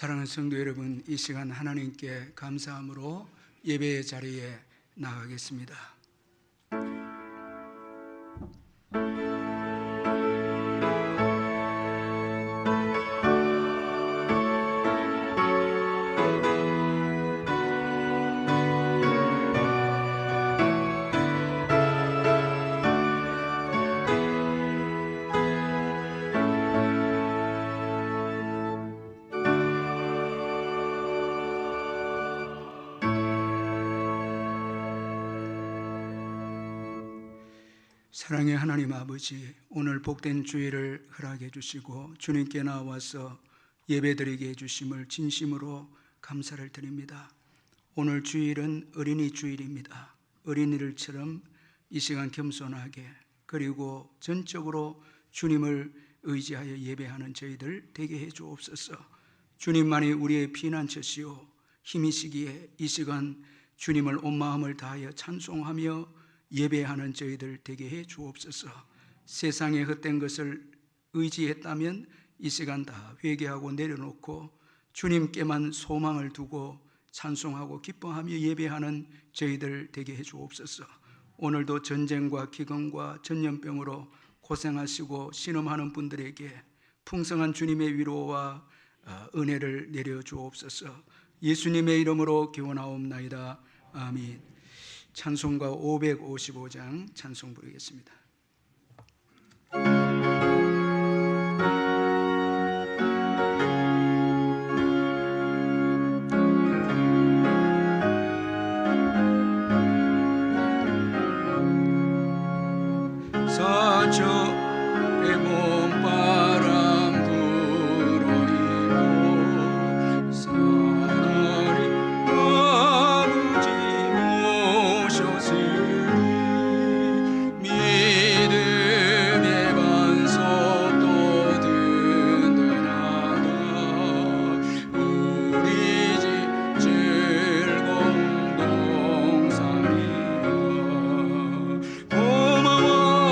사랑하는 성도 여러분, 이 시간 하나님께 감사함으로 예배의 자리에 나가겠습니다. 사랑의 하나님 아버지, 오늘 복된 주일을 허락해 주시고 주님께 나와서 예배드리게 해주심을 진심으로 감사를 드립니다. 오늘 주일은 어린이 주일입니다. 어린이들처럼 이 시간 겸손하게, 그리고 전적으로 주님을 의지하여 예배하는 저희들 되게 해 주옵소서. 주님만이 우리의 피난처시오 힘이시기에 이 시간 주님을 온 마음을 다하여 찬송하며 예배하는 저희들 되게 해 주옵소서. 세상에 헛된 것을 의지했다면 이 시간 다 회개하고 내려놓고 주님께만 소망을 두고 찬송하고 기뻐하며 예배하는 저희들 되게 해 주옵소서. 오늘도 전쟁과 기근과 전염병으로 고생하시고 신음하는 분들에게 풍성한 주님의 위로와 은혜를 내려 주옵소서. 예수님의 이름으로 기원하옵나이다. 아멘. 찬송가 555장 찬송 부르겠습니다. 서쪽의 봄바람 불어이고 사나리 아버지 모셨으니 믿음의 반석도 든든하다. 우리 집 즐거운 동산이라 고마워라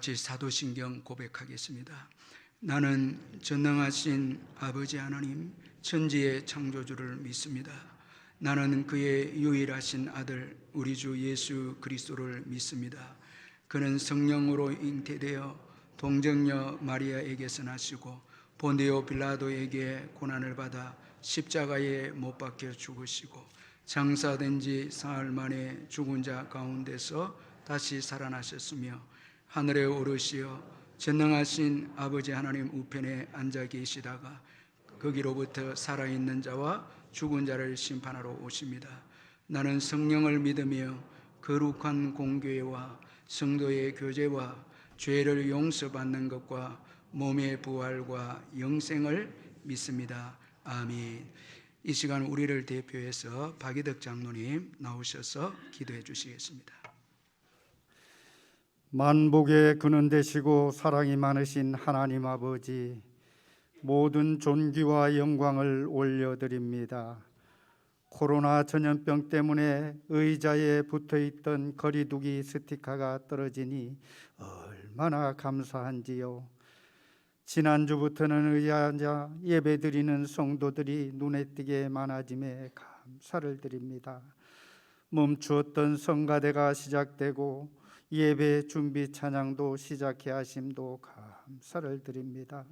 같이 사도신경 고백하겠습니다. 나는 전능하신 아버지 하나님 천지의 창조주를 믿습니다. 나는 그의 유일하신 아들 우리 주 예수 그리스도를 믿습니다. 그는 성령으로 잉태되어 동정녀 마리아에게서 나시고 본디오 빌라도에게 고난을 받아 십자가에 못 박혀 죽으시고 장사된 지 사흘 만에 죽은 자 가운데서 다시 살아나셨으며 하늘에 오르시어 전능하신 아버지 하나님 우편에 앉아 계시다가 거기로부터 살아있는 자와 죽은 자를 심판하러 오십니다. 나는 성령을 믿으며 거룩한 공교회와 성도의 교제와 죄를 용서받는 것과 몸의 부활과 영생을 믿습니다. 아멘. 이 시간 우리를 대표해서 박이덕 장로님 나오셔서 기도해 주시겠습니다. 만복의 근원 되시고 사랑이 많으신 하나님 아버지, 모든 존귀와 영광을 올려드립니다. 코로나 전염병 때문에 의자에 붙어있던 거리두기 스티커가 떨어지니 얼마나 감사한지요. 지난주부터는 의자에 앉아 예배드리는 성도들이 눈에 띄게 많아짐에 감사를 드립니다. 멈추었던 성가대가 시작되고 예배 준비 찬양도 시작해 하심도 감사를 드립니다.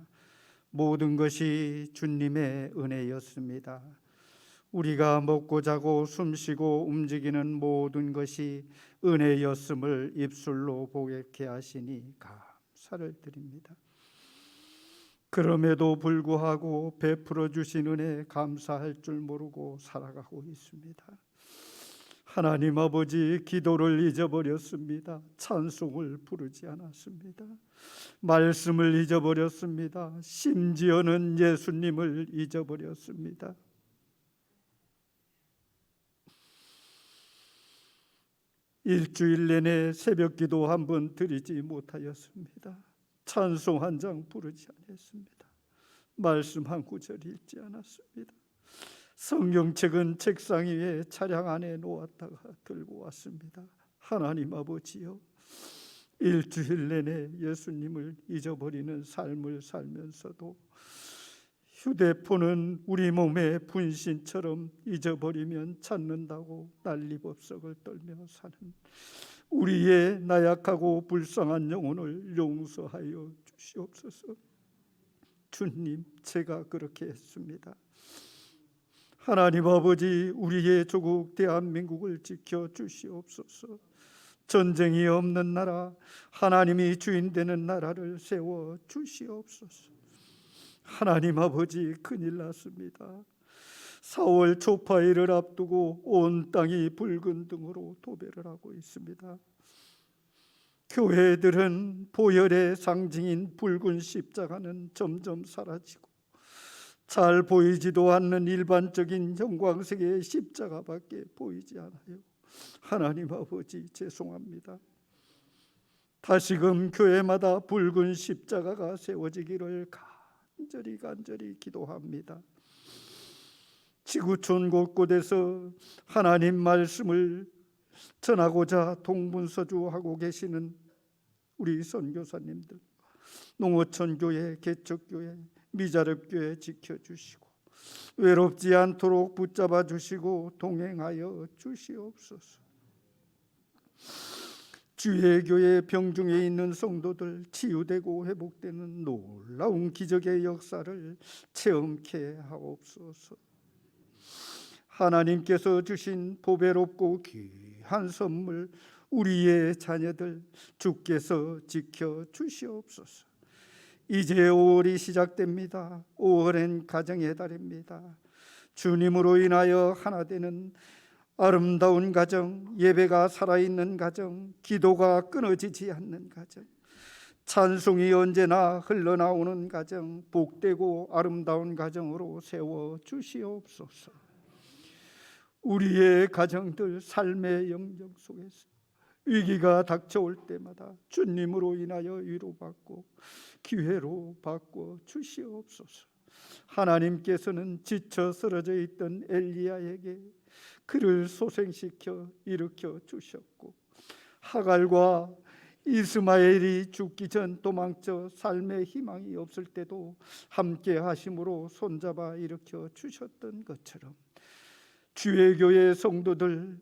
모든 것이 주님의 은혜였습니다. 우리가 먹고 자고 숨쉬고 움직이는 모든 것이 은혜였음을 입술로 고백해 하시니 감사를 드립니다. 그럼에도 불구하고 베풀어 주신 은혜 감사할 줄 모르고 살아가고 있습니다. 하나님 아버지, 기도를 잊어버렸습니다. 찬송을 부르지 않았습니다. 말씀을 잊어버렸습니다. 심지어는 예수님을 잊어버렸습니다. 일주일 내내 새벽 기도 한 번 드리지 못하였습니다. 찬송 한 장 부르지 않았습니다. 말씀 한 구절 읽지 않았습니다. 성경책은 책상 위에 차량 안에 놓았다가 들고 왔습니다. 하나님 아버지요, 일주일 내내 예수님을 잊어버리는 삶을 살면서도 휴대폰은 우리 몸의 분신처럼 잊어버리면 찾는다고 난리법석을 떨며 사는 우리의 나약하고 불쌍한 영혼을 용서하여 주시옵소서. 주님, 제가 그렇게 했습니다. 하나님 아버지, 우리의 조국 대한민국을 지켜 주시옵소서. 전쟁이 없는 나라, 하나님이 주인 되는 나라를 세워 주시옵소서. 하나님 아버지, 큰일 났습니다. 4월 초파일을 앞두고 온 땅이 붉은 등으로 도배를 하고 있습니다. 교회들은 보혈의 상징인 붉은 십자가는 점점 사라지고 잘 보이지도 않는 일반적인 형광색의 십자가밖에 보이지 않아요. 하나님 아버지, 죄송합니다. 다시금 교회마다 붉은 십자가가 세워지기를 간절히 기도합니다. 지구촌 곳곳에서 하나님 말씀을 전하고자 동분서주하고 계시는 우리 선교사님들, 농어촌교회, 개척교회, 미자립교회 지켜주시고 외롭지 않도록 붙잡아 주시고 동행하여 주시옵소서. 주의 교회 병중에 있는 성도들 치유되고 회복되는 놀라운 기적의 역사를 체험케 하옵소서. 하나님께서 주신 보배롭고 귀한 선물 우리의 자녀들 주께서 지켜 주시옵소서. 이제 5월이 시작됩니다. 5월엔 가정의 달입니다. 주님으로 인하여 하나 되는 아름다운 가정, 예배가 살아있는 가정, 기도가 끊어지지 않는 가정, 찬송이 언제나 흘러나오는 가정, 복되고 아름다운 가정으로 세워 주시옵소서. 우리의 가정들 삶의 영역 속에서 위기가 닥쳐올 때마다 주님으로 인하여 위로받고 기회로 바꿔 주시옵소서. 하나님께서는 지쳐 쓰러져 있던 엘리야에게 그를 소생시켜 일으켜 주셨고 하갈과 이스마엘이 죽기 전 도망쳐 삶의 희망이 없을 때도 함께 하심으로 손잡아 일으켜 주셨던 것처럼 주의 교회 성도들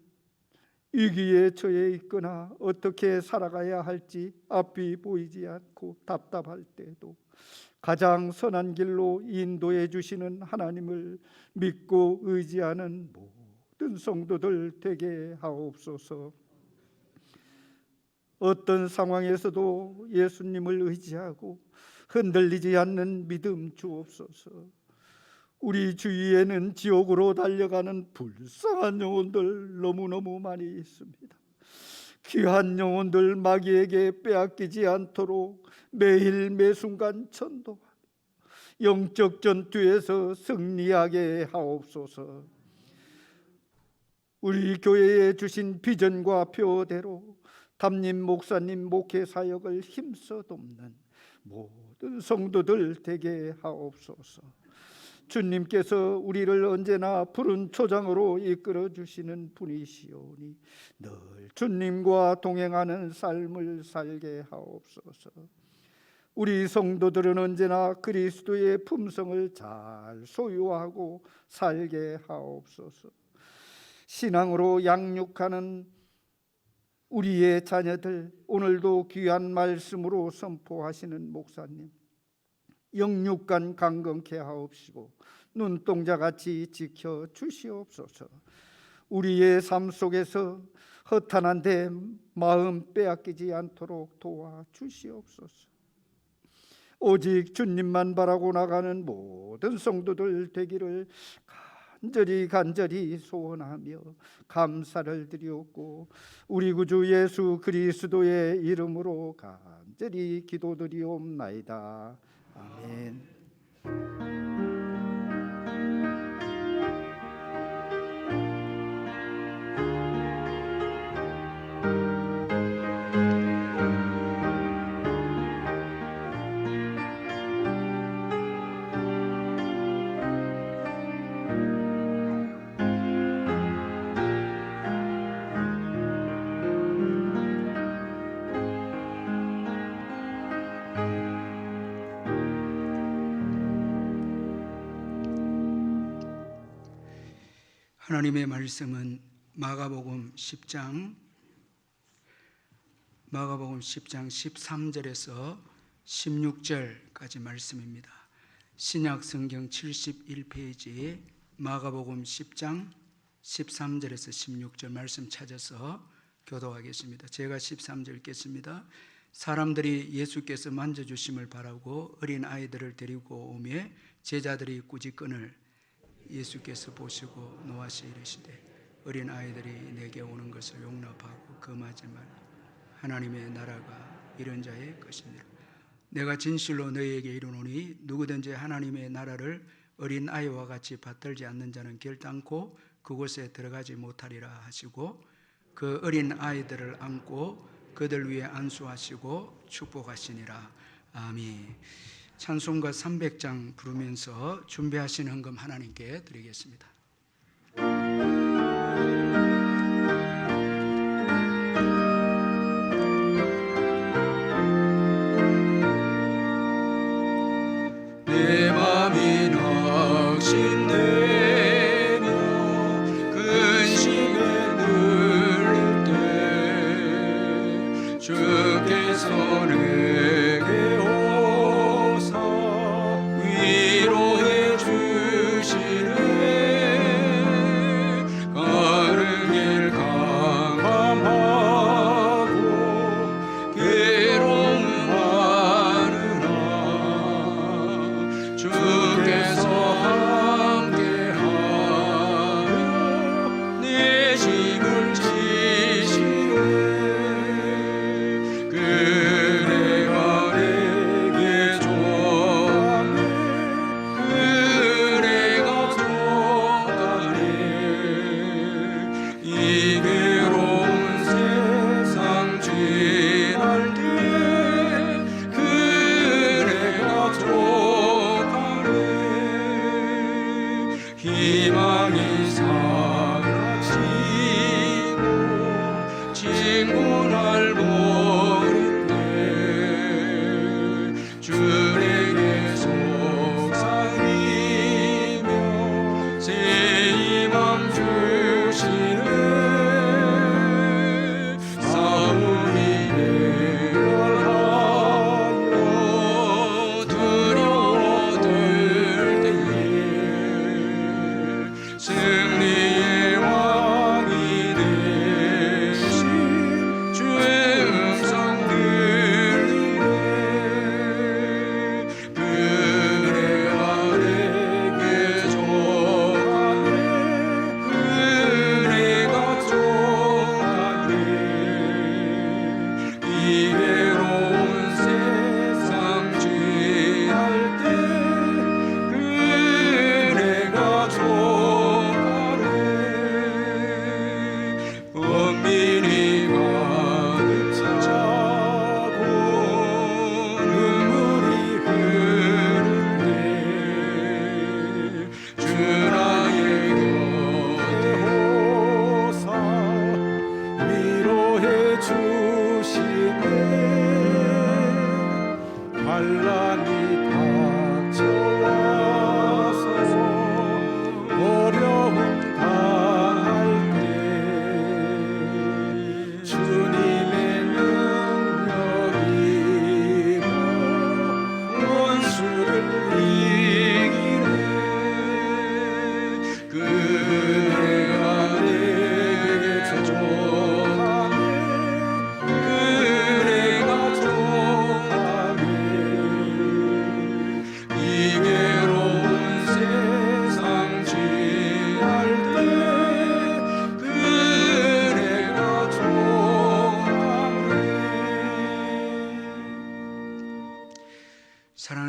위기에 처해 있거나 어떻게 살아가야 할지 앞이 보이지 않고 답답할 때도 가장 선한 길로 인도해 주시는 하나님을 믿고 의지하는 모든 성도들 되게 하옵소서. 어떤 상황에서도 예수님을 의지하고 흔들리지 않는 믿음 주옵소서. 우리 주위에는 지옥으로 달려가는 불쌍한 영혼들 너무너무 많이 있습니다. 귀한 영혼들 마귀에게 빼앗기지 않도록 매일 매순간 전도하며 영적 전투에서 승리하게 하옵소서. 우리 교회에 주신 비전과 표대로 담임 목사님 목회 사역을 힘써 돕는 모든 성도들 되게 하옵소서. 주님께서 우리를 언제나 푸른 초장으로 이끌어 주시는 분이시오니 늘 주님과 동행하는 삶을 살게 하옵소서. 우리 성도들은 언제나 그리스도의 품성을 잘 소유하고 살게 하옵소서. 신앙으로 양육하는 우리의 자녀들 오늘도 귀한 말씀으로 선포하시는 목사님 영육간 강건케 하옵시고 눈동자같이 지켜 주시옵소서. 우리의 삶 속에서 허탄한 데 마음 빼앗기지 않도록 도와 주시옵소서. 오직 주님만 바라고 나가는 모든 성도들 되기를 간절히 소원하며 감사를 드리옵고 우리 구주 예수 그리스도의 이름으로 간절히 기도드리옵나이다. 아멘. 하나님의 말씀은 마가복음 10장 13절에서 16절까지 말씀입니다. 신약 성경 71페이지 마가복음 10장 13절에서 16절 말씀 찾아서 교도하겠습니다. 제가 13절 읽겠습니다. 사람들이 예수께서 만져주심을 바라고 어린 아이들을 데리고 오매 제자들이 꾸짖거늘 예수께서 보시고 노하시 이르시되 어린 아이들이 내게 오는 것을 용납하고 금하지 말라. 하나님의 나라가 이런 자의 것이니라. 내가 진실로 너희에게 이르노니 누구든지 하나님의 나라를 어린 아이와 같이 받들지 않는 자는 결단코 그곳에 들어가지 못하리라 하시고 그 어린 아이들을 안고 그들 위에 안수하시고 축복하시니라. 아멘. 찬송가 300장 부르면서 준비하신 헌금 하나님께 드리겠습니다. 내 맘이 낙심되며 근심에 눌릴 때 주께서 내게 오사 위로해 주시네. 가는 길 감감하고 괴로움 많으나 주께서 함께하여 내 짐을 지시네. 그대가 내게 좋아하네. 그대가 좋아하네. 이 괴로운 세상 지날 때 그대가 좋아하네. 희망이 사라지고 진군할 버린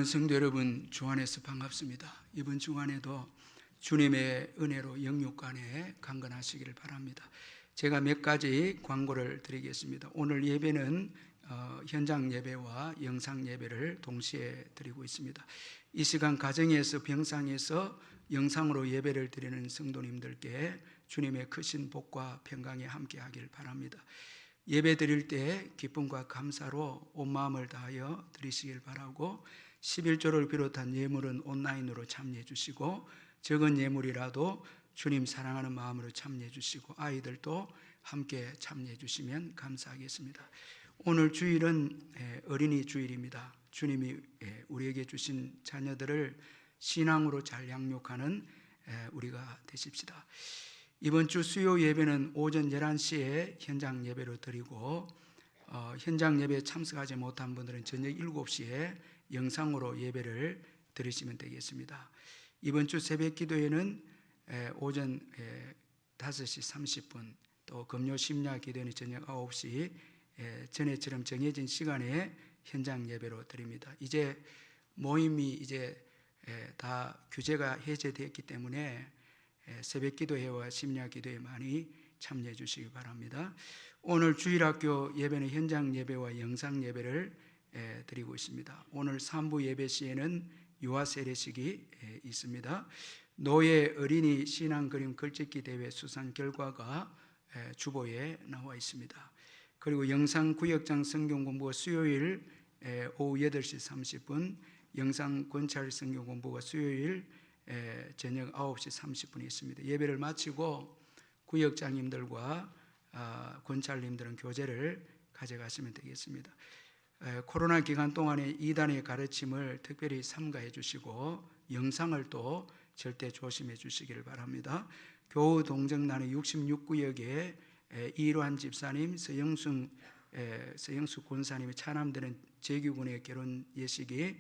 성도 여러분, 주 안에서 반갑습니다. 이번 주간에도 주님의 은혜로 영육간에 강건하시기를 바랍니다. 제가 몇 가지 광고를 드리겠습니다. 오늘 예배는 현장 예배와 영상 예배를 동시에 드리고 있습니다. 이 시간 가정에서 병상에서 영상으로 예배를 드리는 성도님들께 주님의 크신 복과 평강이 함께 하길 바랍니다. 예배 드릴 때 기쁨과 감사로 온 마음을 다하여 드리시길 바라고, 11조를 비롯한 예물은 온라인으로 참여해 주시고, 적은 예물이라도 주님 사랑하는 마음으로 참여해 주시고, 아이들도 함께 참여해 주시면 감사하겠습니다. 오늘 주일은 어린이 주일입니다. 주님이 우리에게 주신 자녀들을 신앙으로 잘 양육하는 우리가 되십시다. 이번 주 수요 예배는 오전 11시에 현장 예배로 드리고, 현장 예배에 참석하지 못한 분들은 저녁 7시에 영상으로 예배를 드리시면 되겠습니다. 이번 주 새벽 기도회는 오전 5시 30분, 또 금요 심야 기도회는 저녁 9시 전에처럼 정해진 시간에 현장 예배로 드립니다. 이제 모임이 이제 다 규제가 해제되었기 때문에 새벽 기도회와 심야 기도회 많이 참여해 주시기 바랍니다. 오늘 주일학교 예배는 현장 예배와 영상 예배를 드리고 있습니다. 오늘 3부 예배 시에는 유아 세례식이 있습니다. 노예 어린이 신앙 그림 글짓기 대회 수상 결과가 주보에 나와 있습니다. 그리고 영상 구역장 성경 공부가 수요일 오후 8시 30분, 영상 권찰 성경 공부가 수요일 저녁 9시 30분에 있습니다. 예배를 마치고 구역장님들과 권찰님들은 교제를 가져가시면 되겠습니다. 코로나 기간 동안에 이단의 가르침을 특별히 삼가해 주시고, 영상을 또 절대 조심해 주시기를 바랍니다. 교우 동정단의 66구역에 이로한 집사님, 서영수 권사님이 차남되는 재규군의 결혼 예식이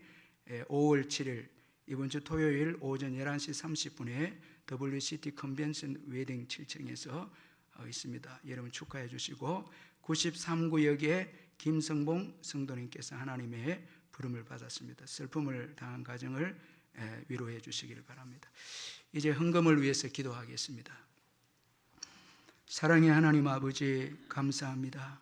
5월 7일 이번 주 토요일 오전 11시 30분에 WCT 컨벤션 웨딩 7층에서 있습니다. 여러분 축하해 주시고, 93구역에 김성봉 성도님께서 하나님의 부름을 받았습니다. 슬픔을 당한 가정을 위로해 주시기를 바랍니다. 이제 헌금을 위해서 기도하겠습니다. 사랑의 하나님 아버지, 감사합니다.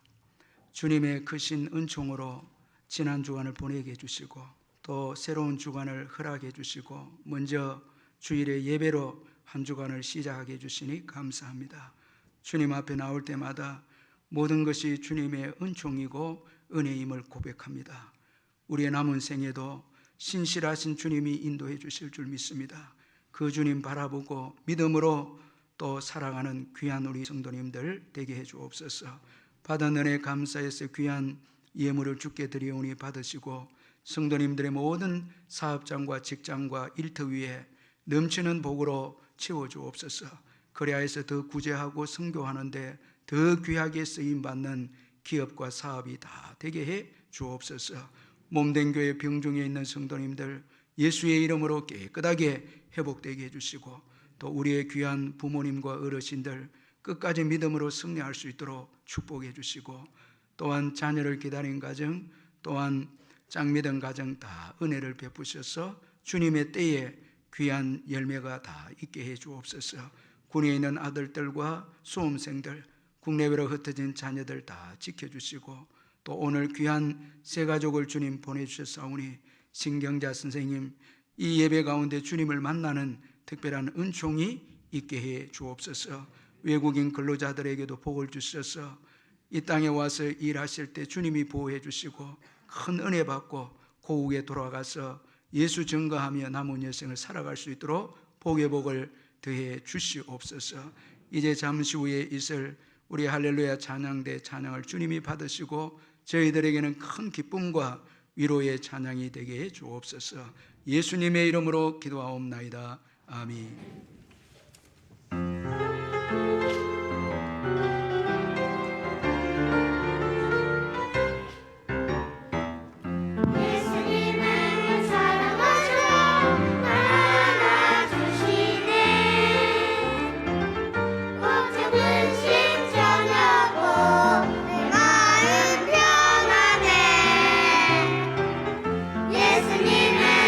주님의 크신 은총으로 지난 주간을 보내게 해주시고, 또 새로운 주간을 허락해 주시고, 먼저 주일의 예배로 한 주간을 시작하게 해주시니 감사합니다. 주님 앞에 나올 때마다 모든 것이 주님의 은총이고 은혜임을 고백합니다. 우리의 남은 생에도 신실하신 주님이 인도해 주실 줄 믿습니다. 그 주님 바라보고 믿음으로 또 살아가는 귀한 우리 성도님들 되게 해 주옵소서. 받은 은혜 감사해서 귀한 예물을 주께 드리오니 받으시고, 성도님들의 모든 사업장과 직장과 일터 위에 넘치는 복으로 채워주옵소서. 그리하여서 더 구제하고 선교하는데 더 귀하게 쓰임받는 기업과 사업이 다 되게 해 주옵소서. 몸된 교회 병중에 있는 성도님들 예수의 이름으로 깨끗하게 회복되게 해주시고, 또 우리의 귀한 부모님과 어르신들 끝까지 믿음으로 승리할 수 있도록 축복해 주시고, 또한 자녀를 기다린 가정, 또한 짝믿은 가정 다 은혜를 베푸셔서 주님의 때에 귀한 열매가 다 있게 해 주옵소서. 군에 있는 아들들과 수험생들, 국내외로 흩어진 자녀들 다 지켜주시고, 또 오늘 귀한 새 가족을 주님 보내주셨사오니 신경자 선생님, 이 예배 가운데 주님을 만나는 특별한 은총이 있게 해 주옵소서. 외국인 근로자들에게도 복을 주셔서 이 땅에 와서 일하실 때 주님이 보호해 주시고 큰 은혜 받고 고국에 돌아가서 예수 증거하며 남은 여생을 살아갈 수 있도록 복의 복을 더해 주시옵소서. 이제 잠시 후에 있을 우리 할렐루야 찬양대 찬양을 주님이 받으시고 저희들에게는 큰 기쁨과 위로의 찬양이 되게 해 주옵소서. 예수님의 이름으로 기도하옵나이다. 아멘. 예수님의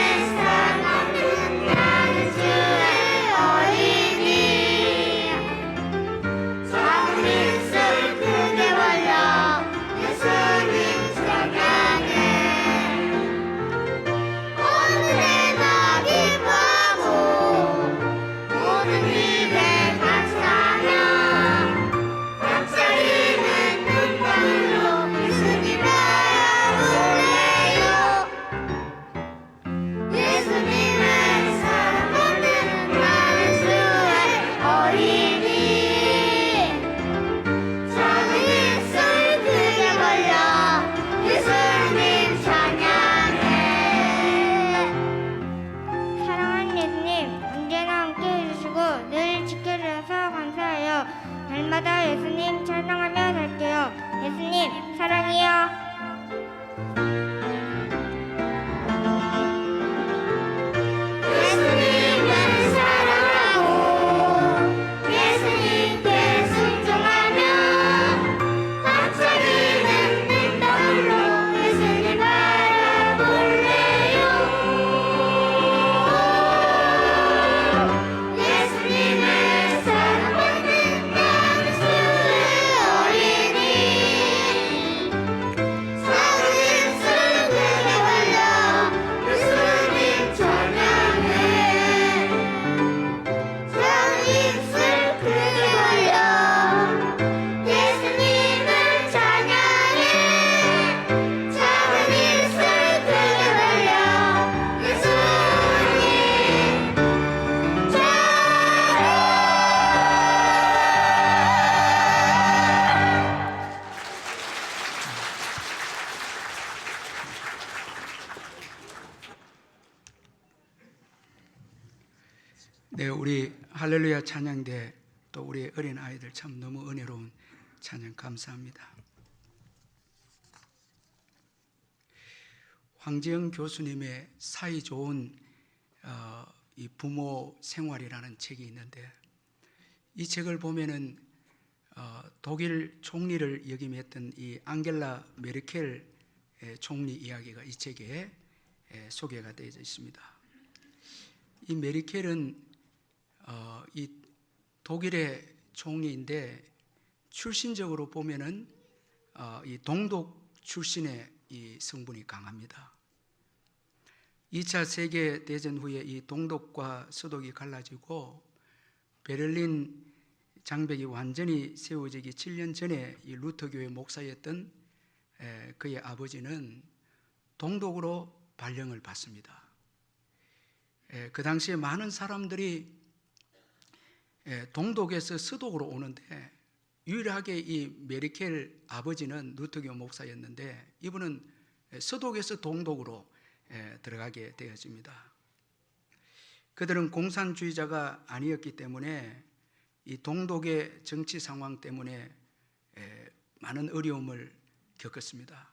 날마다 예수님 찬양하며 살게요. 예수님 사랑해요. 예수님을 사랑하고 예수님께 순종하며 반짝이는 눈동으로 예수님 바라볼래요. 예수님을 사랑받는 나는 주의 어린이 작은 입술 크게 벌려 예수님 찬양해. 작은 입술 크게 벌려 예수님을 찬양해. 작은 입술 크게 벌려 예수님 네, 우리 할렐루야 찬양대 또 우리 어린 아이들 참 너무 은혜로운 찬양 감사합니다. 황재영 교수님의 사이 좋은 이 부모 생활이라는 책이 있는데 이 책을 보면은 독일 총리를 역임했던 이 앙겔라 메르켈 총리 이야기가 이 책에 소개가 되어 있습니다. 이 메르켈은 이 독일의 총리인데 출신적으로 보면은 이 동독 출신의 이 성분이 강합니다. 2차 세계 대전 후에 이 동독과 서독이 갈라지고 베를린 장벽이 완전히 세워지기 7년 전에 이 루터교회 목사였던 그의 아버지는 동독으로 발령을 받습니다. 그 당시에 많은 사람들이 동독에서 서독으로 오는데 유일하게 이 메르켈 아버지는 루터교 목사였는데 이분은 서독에서 동독으로 들어가게 되어집니다. 그들은 공산주의자가 아니었기 때문에 이 동독의 정치 상황 때문에 많은 어려움을 겪었습니다.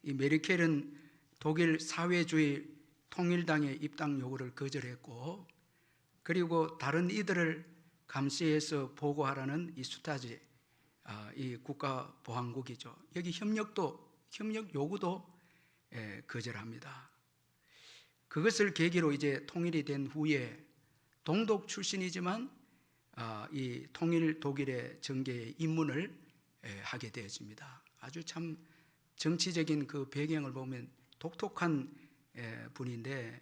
이 메르켈은 독일 사회주의 통일당의 입당 요구를 거절했고 그리고 다른 이들을 감시해서 보고하라는 이 수타지, 이 국가보안국이죠. 여기 협력 요구도 거절합니다. 그것을 계기로 이제 통일이 된 후에 동독 출신이지만 이 통일 독일의 정계에 입문을 하게 되어집니다. 아주 참 정치적인 그 배경을 보면 독특한 분인데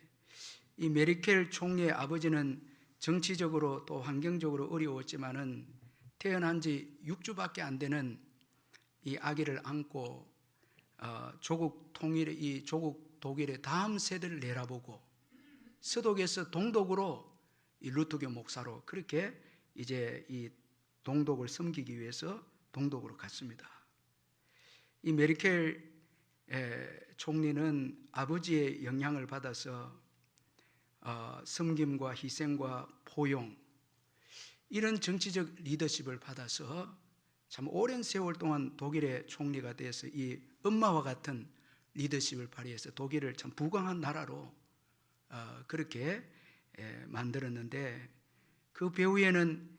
이 메르켈 총리의 아버지는 정치적으로 또 환경적으로 어려웠지만은 태어난 지 6주밖에 안 되는 이 아기를 안고 조국 통일의 이 조국 독일의 다음 세대를 내다보고 서독에서 동독으로 이 루터교 목사로 그렇게 이제 이 동독을 섬기기 위해서 동독으로 갔습니다. 이 메르켈 총리는 아버지의 영향을 받아서 섬김과 희생과 포용 이런 정치적 리더십을 받아서 참 오랜 세월 동안 독일의 총리가 돼서 이 엄마와 같은 리더십을 발휘해서 독일을 참 부강한 나라로 그렇게 만들었는데 그 배후에는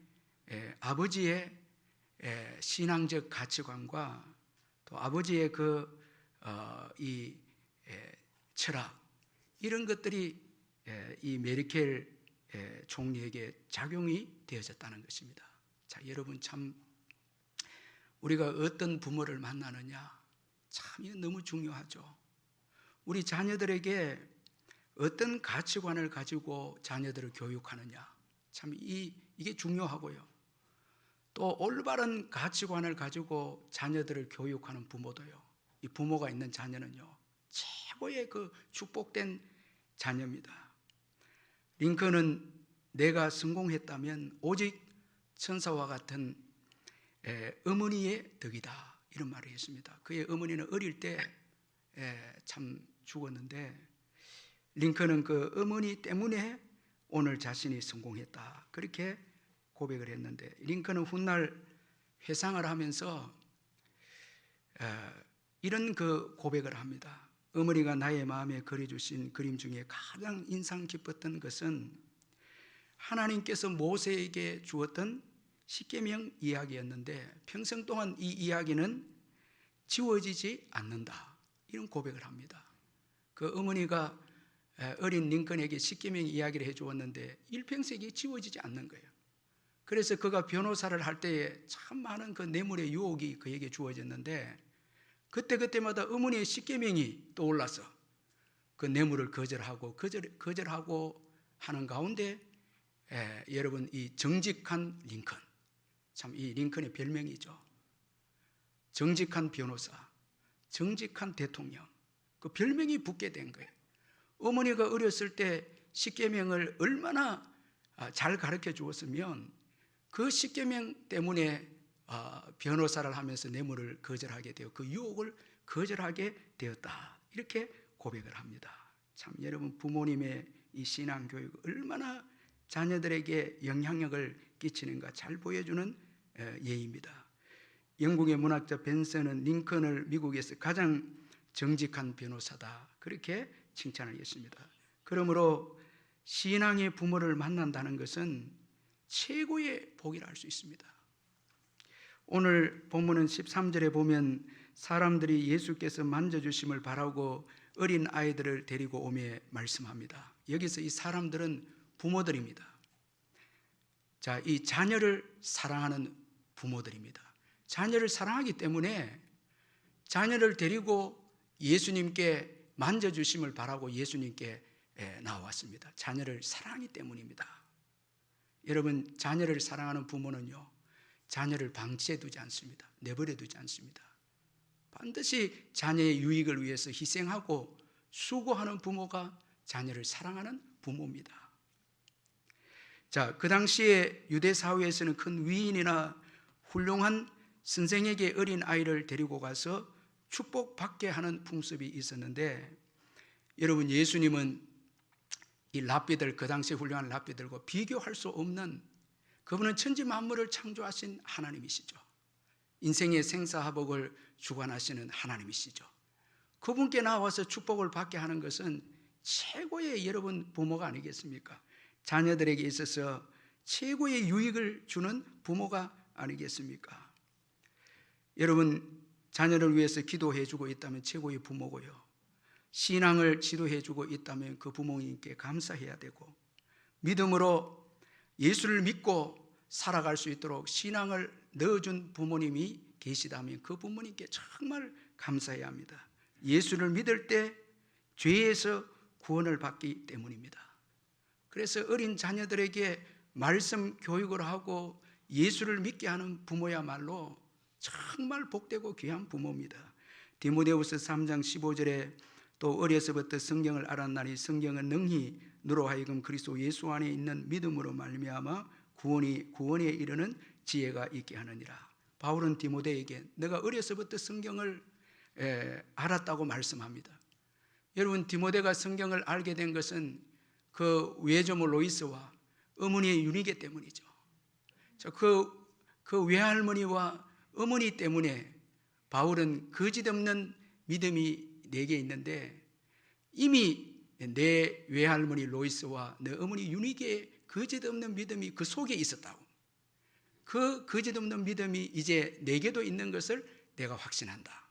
아버지의 신앙적 가치관과 또 아버지의 이 철학 이런 것들이 이 메르켈 총리에게 작용이 되어졌다는 것입니다. 자, 여러분 참 우리가 어떤 부모를 만나느냐 참 이거 너무 중요하죠. 우리 자녀들에게 어떤 가치관을 가지고 자녀들을 교육하느냐 참 이게 중요하고요. 또 올바른 가치관을 가지고 자녀들을 교육하는 부모도요. 이 부모가 있는 자녀는요 최고의 그 축복된 자녀입니다. 링컨은 내가 성공했다면 오직 천사와 같은 어머니의 덕이다 이런 말을 했습니다. 그의 어머니는 어릴 때 참 죽었는데 링컨은 그 어머니 때문에 오늘 자신이 성공했다 그렇게 고백을 했는데 링컨은 훗날 회상을 하면서 이런 그 고백을 합니다. 어머니가 나의 마음에 그려주신 그림 중에 가장 인상 깊었던 것은 하나님께서 모세에게 주었던 십계명 이야기였는데 평생 동안 이 이야기는 지워지지 않는다, 이런 고백을 합니다. 그 어머니가 어린 링컨에게 십계명 이야기를 해주었는데 일평생이 지워지지 않는 거예요. 그래서 그가 변호사를 할 때에 참 많은 그 뇌물의 유혹이 그에게 주어졌는데 그때마다 어머니의 십계명이 떠올라서 그 뇌물을 거절하고 하는 가운데 여러분, 이 정직한 링컨, 참 이 링컨의 별명이죠. 정직한 변호사, 정직한 대통령, 그 별명이 붙게 된 거예요. 어머니가 어렸을 때 십계명을 얼마나 잘 가르쳐 주었으면 그 십계명 때문에 변호사를 하면서 뇌물을 거절하게 되어 그 유혹을 거절하게 되었다, 이렇게 고백을 합니다. 참 여러분, 부모님의 이 신앙 교육 얼마나 자녀들에게 영향력을 끼치는가 잘 보여주는 예입니다. 영국의 문학자 벤슨은 링컨을 미국에서 가장 정직한 변호사다, 그렇게 칭찬을 했습니다. 그러므로 신앙의 부모를 만난다는 것은 최고의 복이라 할 수 있습니다. 오늘 본문은 13절에 보면 사람들이 예수께서 만져주심을 바라고 어린 아이들을 데리고 오매 말씀합니다. 여기서 이 사람들은 부모들입니다. 자, 이 자녀를 사랑하는 부모들입니다. 자녀를 사랑하기 때문에 자녀를 데리고 예수님께 만져주심을 바라고 예수님께 나왔습니다. 자녀를 사랑하기 때문입니다. 여러분, 자녀를 사랑하는 부모는요, 자녀를 방치해 두지 않습니다. 내버려 두지 않습니다. 반드시 자녀의 유익을 위해서 희생하고 수고하는 부모가 자녀를 사랑하는 부모입니다. 자, 그 당시에 유대 사회에서는 큰 위인이나 훌륭한 선생에게 어린 아이를 데리고 가서 축복받게 하는 풍습이 있었는데, 여러분, 예수님은 이 랍비들, 그 당시 훌륭한 랍비들과 비교할 수 없는, 그분은 천지 만물을 창조하신 하나님이시죠. 인생의 생사화복을 주관하시는 하나님이시죠. 그분께 나와서 축복을 받게 하는 것은 최고의 여러분 부모가 아니겠습니까? 자녀들에게 있어서 최고의 유익을 주는 부모가 아니겠습니까? 여러분, 자녀를 위해서 기도해 주고 있다면 최고의 부모고요, 신앙을 지도해 주고 있다면 그 부모님께 감사해야 되고, 믿음으로 예수를 믿고 살아갈 수 있도록 신앙을 넣어준 부모님이 계시다면 그 부모님께 정말 감사해야 합니다. 예수를 믿을 때 죄에서 구원을 받기 때문입니다. 그래서 어린 자녀들에게 말씀 교육을 하고 예수를 믿게 하는 부모야말로 정말 복되고 귀한 부모입니다. 디모데후서 3장 15절에 또 어려서부터 성경을 알았나니 성경은 능히 너로 하여금 그리스도 예수 안에 있는 믿음으로 말미암아 구원에 이르는 지혜가 있게 하느니라. 바울은 디모데에게 내가 어려서부터 성경을 알았다고 말씀합니다. 여러분, 디모데가 성경을 알게 된 것은 그 외조모 로이스와 어머니의 윤희계 때문이죠. 그 외할머니와 어머니 때문에 바울은 거짓없는 믿음이 내게 있는데, 이미 내 외할머니 로이스와 내 어머니 윤희계의 거짓없는 믿음이 그 속에 있었다고. 그 거짓없는 믿음이 이제 내게도 있는 것을 내가 확신한다.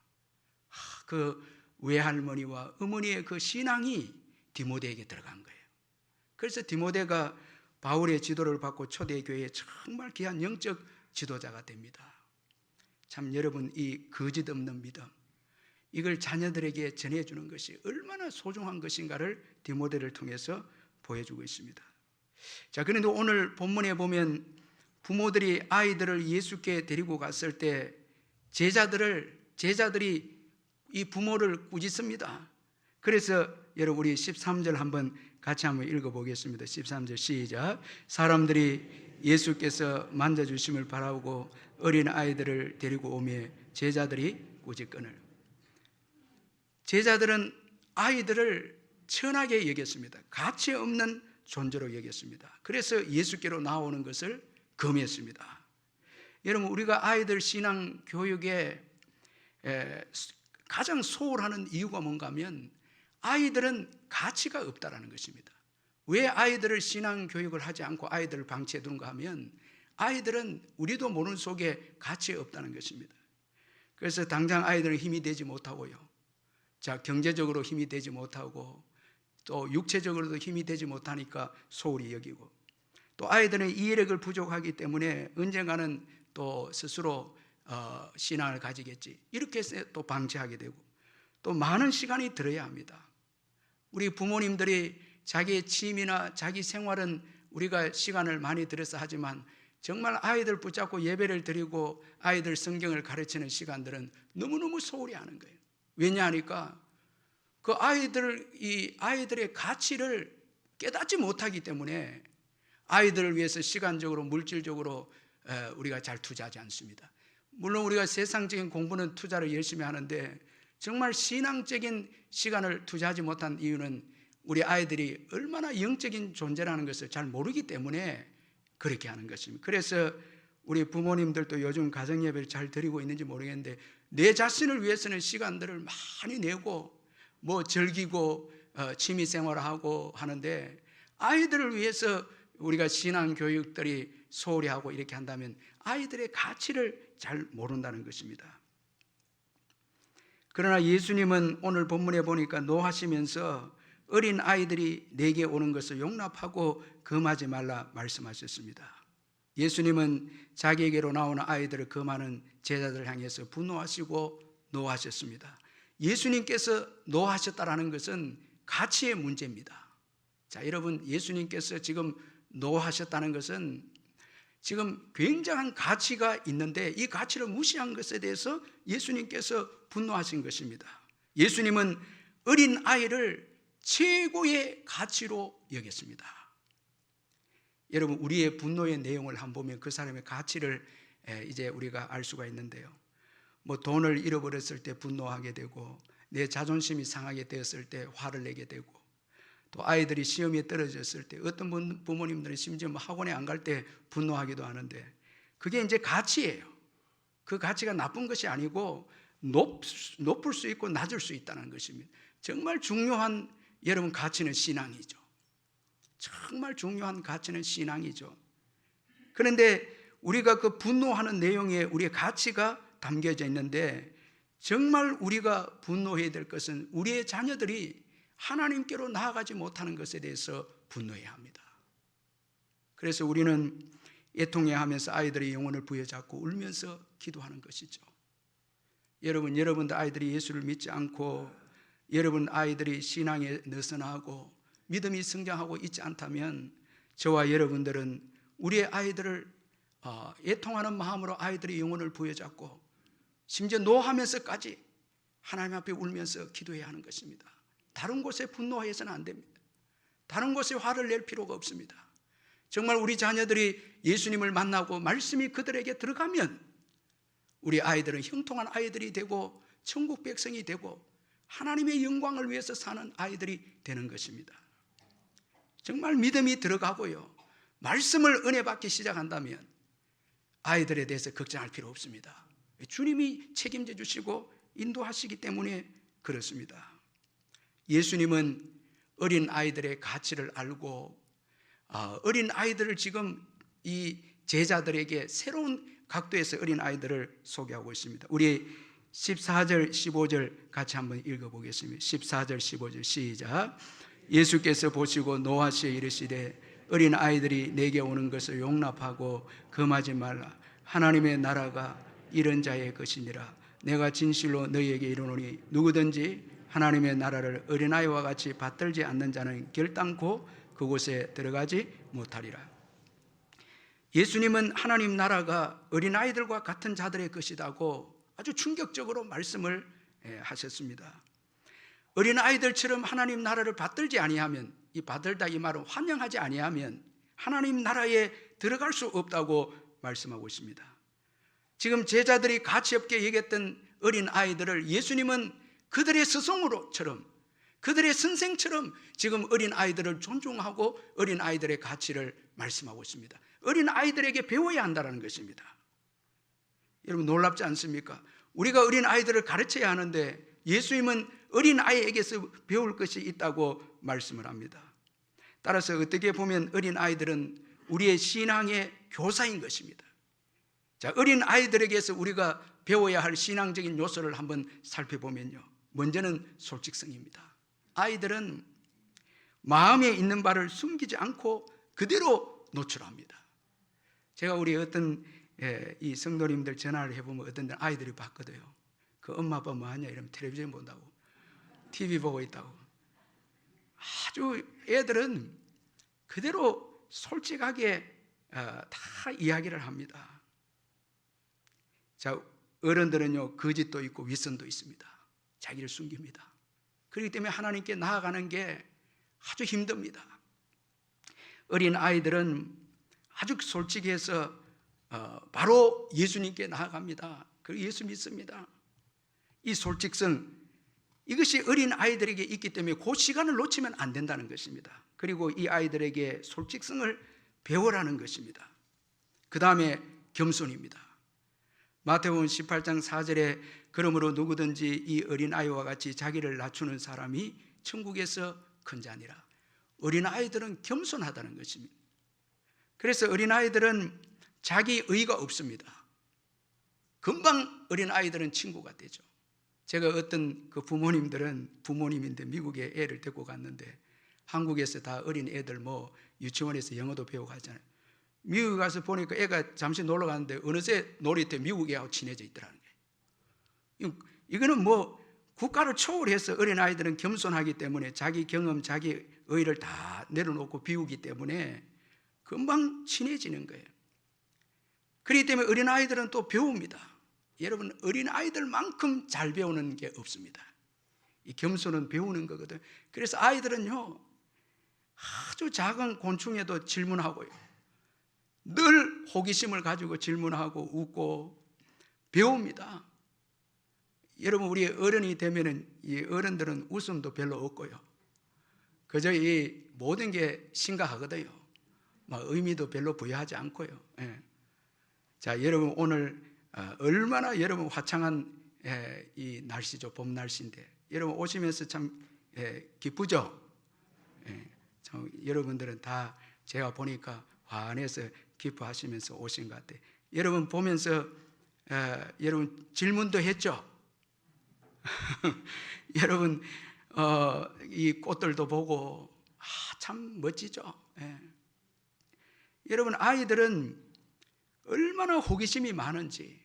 그 외할머니와 어머니의 그 신앙이 디모데에게 들어간 거예요. 그래서 디모데가 바울의 지도를 받고 초대교회에 정말 귀한 영적 지도자가 됩니다. 참 여러분, 이 거짓없는 믿음, 이걸 자녀들에게 전해주는 것이 얼마나 소중한 것인가를 디모데를 통해서 보여주고 있습니다. 자, 그런데 오늘 본문에 보면 부모들이 아이들을 예수께 데리고 갔을 때 제자들이 이 부모를 꾸짖습니다. 그래서 여러분, 우리 13절 한번 같이 한번 읽어보겠습니다. 13절 시작. 사람들이 예수께서 만져주심을 바라고 어린 아이들을 데리고 오매 제자들이 꾸짖거늘. 제자들은 아이들을 천하게 여겼습니다. 가치 없는 존재로 여겼습니다. 그래서 예수께로 나오는 것을 금했습니다. 여러분, 우리가 아이들 신앙 교육에 가장 소홀하는 이유가 뭔가 하면 아이들은 가치가 없다라는 것입니다. 왜 아이들을 신앙 교육을 하지 않고 아이들을 방치해 두는가 하면 아이들은 우리도 모르는 속에 가치가 없다는 것입니다. 그래서 당장 아이들은 힘이 되지 못하고요. 자, 경제적으로 힘이 되지 못하고 또 육체적으로도 힘이 되지 못하니까 소홀히 여기고, 또 아이들은 이해력을 부족하기 때문에 언젠가는 또 스스로 신앙을 가지겠지, 이렇게 해서 또 방치하게 되고, 또 많은 시간이 들어야 합니다. 우리 부모님들이 자기의 취미나 자기 생활은 우리가 시간을 많이 들여서 하지만 정말 아이들 붙잡고 예배를 드리고 아이들 성경을 가르치는 시간들은 너무너무 소홀히 하는 거예요. 왜냐하니까 그 아이들의 가치를 깨닫지 못하기 때문에 아이들을 위해서 시간적으로 물질적으로 우리가 잘 투자하지 않습니다. 물론 우리가 세상적인 공부는 투자를 열심히 하는데 정말 신앙적인 시간을 투자하지 못한 이유는 우리 아이들이 얼마나 영적인 존재라는 것을 잘 모르기 때문에 그렇게 하는 것입니다. 그래서 우리 부모님들도 요즘 가정예배를 잘 드리고 있는지 모르겠는데 내 자신을 위해서는 시간들을 많이 내고 뭐 즐기고 취미생활을 하고 하는데 아이들을 위해서 우리가 신앙교육들이 소홀히 하고 이렇게 한다면 아이들의 가치를 잘 모른다는 것입니다. 그러나 예수님은 오늘 본문에 보니까 노하시면서 어린 아이들이 내게 오는 것을 용납하고 금하지 말라 말씀하셨습니다. 예수님은 자기에게로 나오는 아이들을 금하는 제자들을 향해서 분노하시고 노하셨습니다. 예수님께서 노하셨다라는 것은 가치의 문제입니다. 자, 여러분, 예수님께서 지금 노하셨다는 것은 지금 굉장한 가치가 있는데 이 가치를 무시한 것에 대해서 예수님께서 분노하신 것입니다. 예수님은 어린 아이를 최고의 가치로 여겼습니다. 여러분, 우리의 분노의 내용을 한번 보면 그 사람의 가치를 이제 우리가 알 수가 있는데요. 뭐 돈을 잃어버렸을 때 분노하게 되고, 내 자존심이 상하게 되었을 때 화를 내게 되고, 또 아이들이 시험에 떨어졌을 때, 어떤 부모님들은 심지어 뭐 학원에 안 갈 때 분노하기도 하는데, 그게 이제 가치예요. 그 가치가 나쁜 것이 아니고 높을 수 있고 낮을 수 있다는 것입니다. 정말 중요한 여러분 가치는 신앙이죠. 정말 중요한 가치는 신앙이죠. 그런데 우리가 그 분노하는 내용에 우리의 가치가 담겨져 있는데, 정말 우리가 분노해야 될 것은 우리의 자녀들이 하나님께로 나아가지 못하는 것에 대해서 분노해야 합니다. 그래서 우리는 애통해 하면서 아이들의 영혼을 부여잡고 울면서 기도하는 것이죠. 여러분들 아이들이 예수를 믿지 않고 여러분 아이들이 신앙에 느슨하고 믿음이 성장하고 있지 않다면 저와 여러분들은 우리의 아이들을 애통하는 마음으로 아이들의 영혼을 부여잡고 심지어 노하면서까지 하나님 앞에 울면서 기도해야 하는 것입니다. 다른 곳에 분노해서는 안 됩니다. 다른 곳에 화를 낼 필요가 없습니다. 정말 우리 자녀들이 예수님을 만나고 말씀이 그들에게 들어가면 우리 아이들은 형통한 아이들이 되고 천국 백성이 되고 하나님의 영광을 위해서 사는 아이들이 되는 것입니다. 정말 믿음이 들어가고요, 말씀을 은혜 받기 시작한다면 아이들에 대해서 걱정할 필요 없습니다. 주님이 책임져 주시고 인도하시기 때문에 그렇습니다. 예수님은 어린 아이들의 가치를 알고 어린 아이들을 지금 이 제자들에게 새로운 각도에서 어린 아이들을 소개하고 있습니다. 우리 14절 15절 같이 한번 읽어보겠습니다. 14절 15절 시작. 예수께서 보시고 노하시어 이르시되 어린 아이들이 내게 오는 것을 용납하고 금하지 말라. 하나님의 나라가 이런 자의 것이니라. 내가 진실로 너희에게 이르노니 누구든지 하나님의 나라를 어린아이와 같이 받들지 않는 자는 결단코 그곳에 들어가지 못하리라. 예수님은 하나님 나라가 어린아이들과 같은 자들의 것이라고 아주 충격적으로 말씀을 하셨습니다. 어린아이들처럼 하나님 나라를 받들지 아니하면, 이 받들다 이 말은 환영하지 아니하면 하나님 나라에 들어갈 수 없다고 말씀하고 있습니다. 지금 제자들이 가치 없게 여겼던 어린 아이들을 예수님은 그들의 스승으로처럼, 그들의 선생처럼 지금 어린 아이들을 존중하고 어린 아이들의 가치를 말씀하고 있습니다. 어린 아이들에게 배워야 한다는 것입니다. 여러분 놀랍지 않습니까? 우리가 어린 아이들을 가르쳐야 하는데 예수님은 어린 아이에게서 배울 것이 있다고 말씀을 합니다. 따라서 어떻게 보면 어린 아이들은 우리의 신앙의 교사인 것입니다. 자, 어린 아이들에게서 우리가 배워야 할 신앙적인 요소를 한번 살펴보면요, 먼저는 솔직성입니다. 아이들은 마음에 있는 바를 숨기지 않고 그대로 노출합니다. 제가 우리 어떤 이 성도님들 전화를 해보면 어떤 아이들이 받거든요. 그 엄마 아빠 뭐하냐 이러면 텔레비전 본다고, TV 보고 있다고. 아주 애들은 그대로 솔직하게 다 이야기를 합니다. 자, 어른들은요, 거짓도 있고 윗선도 있습니다. 자기를 숨깁니다. 그렇기 때문에 하나님께 나아가는 게 아주 힘듭니다. 어린 아이들은 아주 솔직해서 바로 예수님께 나아갑니다. 그리고 예수 믿습니다. 이 솔직성, 이것이 어린 아이들에게 있기 때문에 그 시간을 놓치면 안 된다는 것입니다. 그리고 이 아이들에게 솔직성을 배우라는 것입니다. 그 다음에 겸손입니다. 마태복음 18장 4절에 그러므로 누구든지 이 어린아이와 같이 자기를 낮추는 사람이 천국에서 큰 자니라. 어린아이들은 겸손하다는 것입니다. 그래서 어린아이들은 자기 의가 없습니다. 금방 어린아이들은 친구가 되죠. 제가 어떤 그 부모님인데 미국에 애를 데리고 갔는데 한국에서 다 어린 애들 뭐 유치원에서 영어도 배우고 하잖아요. 미국 가서 보니까 애가 잠시 놀러 갔는데 어느새 놀이터 미국 애하고 친해져 있더라는 거예요. 이거는 뭐 국가를 초월해서 어린아이들은 겸손하기 때문에 자기 경험, 자기 의를 다 내려놓고 비우기 때문에 금방 친해지는 거예요. 그렇기 때문에 어린아이들은 또 배웁니다. 여러분, 어린아이들만큼 잘 배우는 게 없습니다. 이 겸손은 배우는 거거든요. 그래서 아이들은요, 아주 작은 곤충에도 질문하고요, 늘 호기심을 가지고 질문하고 웃고 배웁니다. 여러분, 우리 어른이 되면은 이 어른들은 웃음도 별로 없고요, 그저 이 모든 게 심각하거든요. 막 의미도 별로 부여하지 않고요. 예. 자, 여러분 오늘 얼마나 여러분 화창한 이 날씨죠. 봄 날씨인데 여러분 오시면서 참 기쁘죠. 참 여러분들은 다 제가 보니까 환해서 기뻐하시면서 오신 것 같아요. 여러분 보면서 여러분 질문도 했죠. 여러분 이 꽃들도 보고 참 멋지죠. 여러분 아이들은 얼마나 호기심이 많은지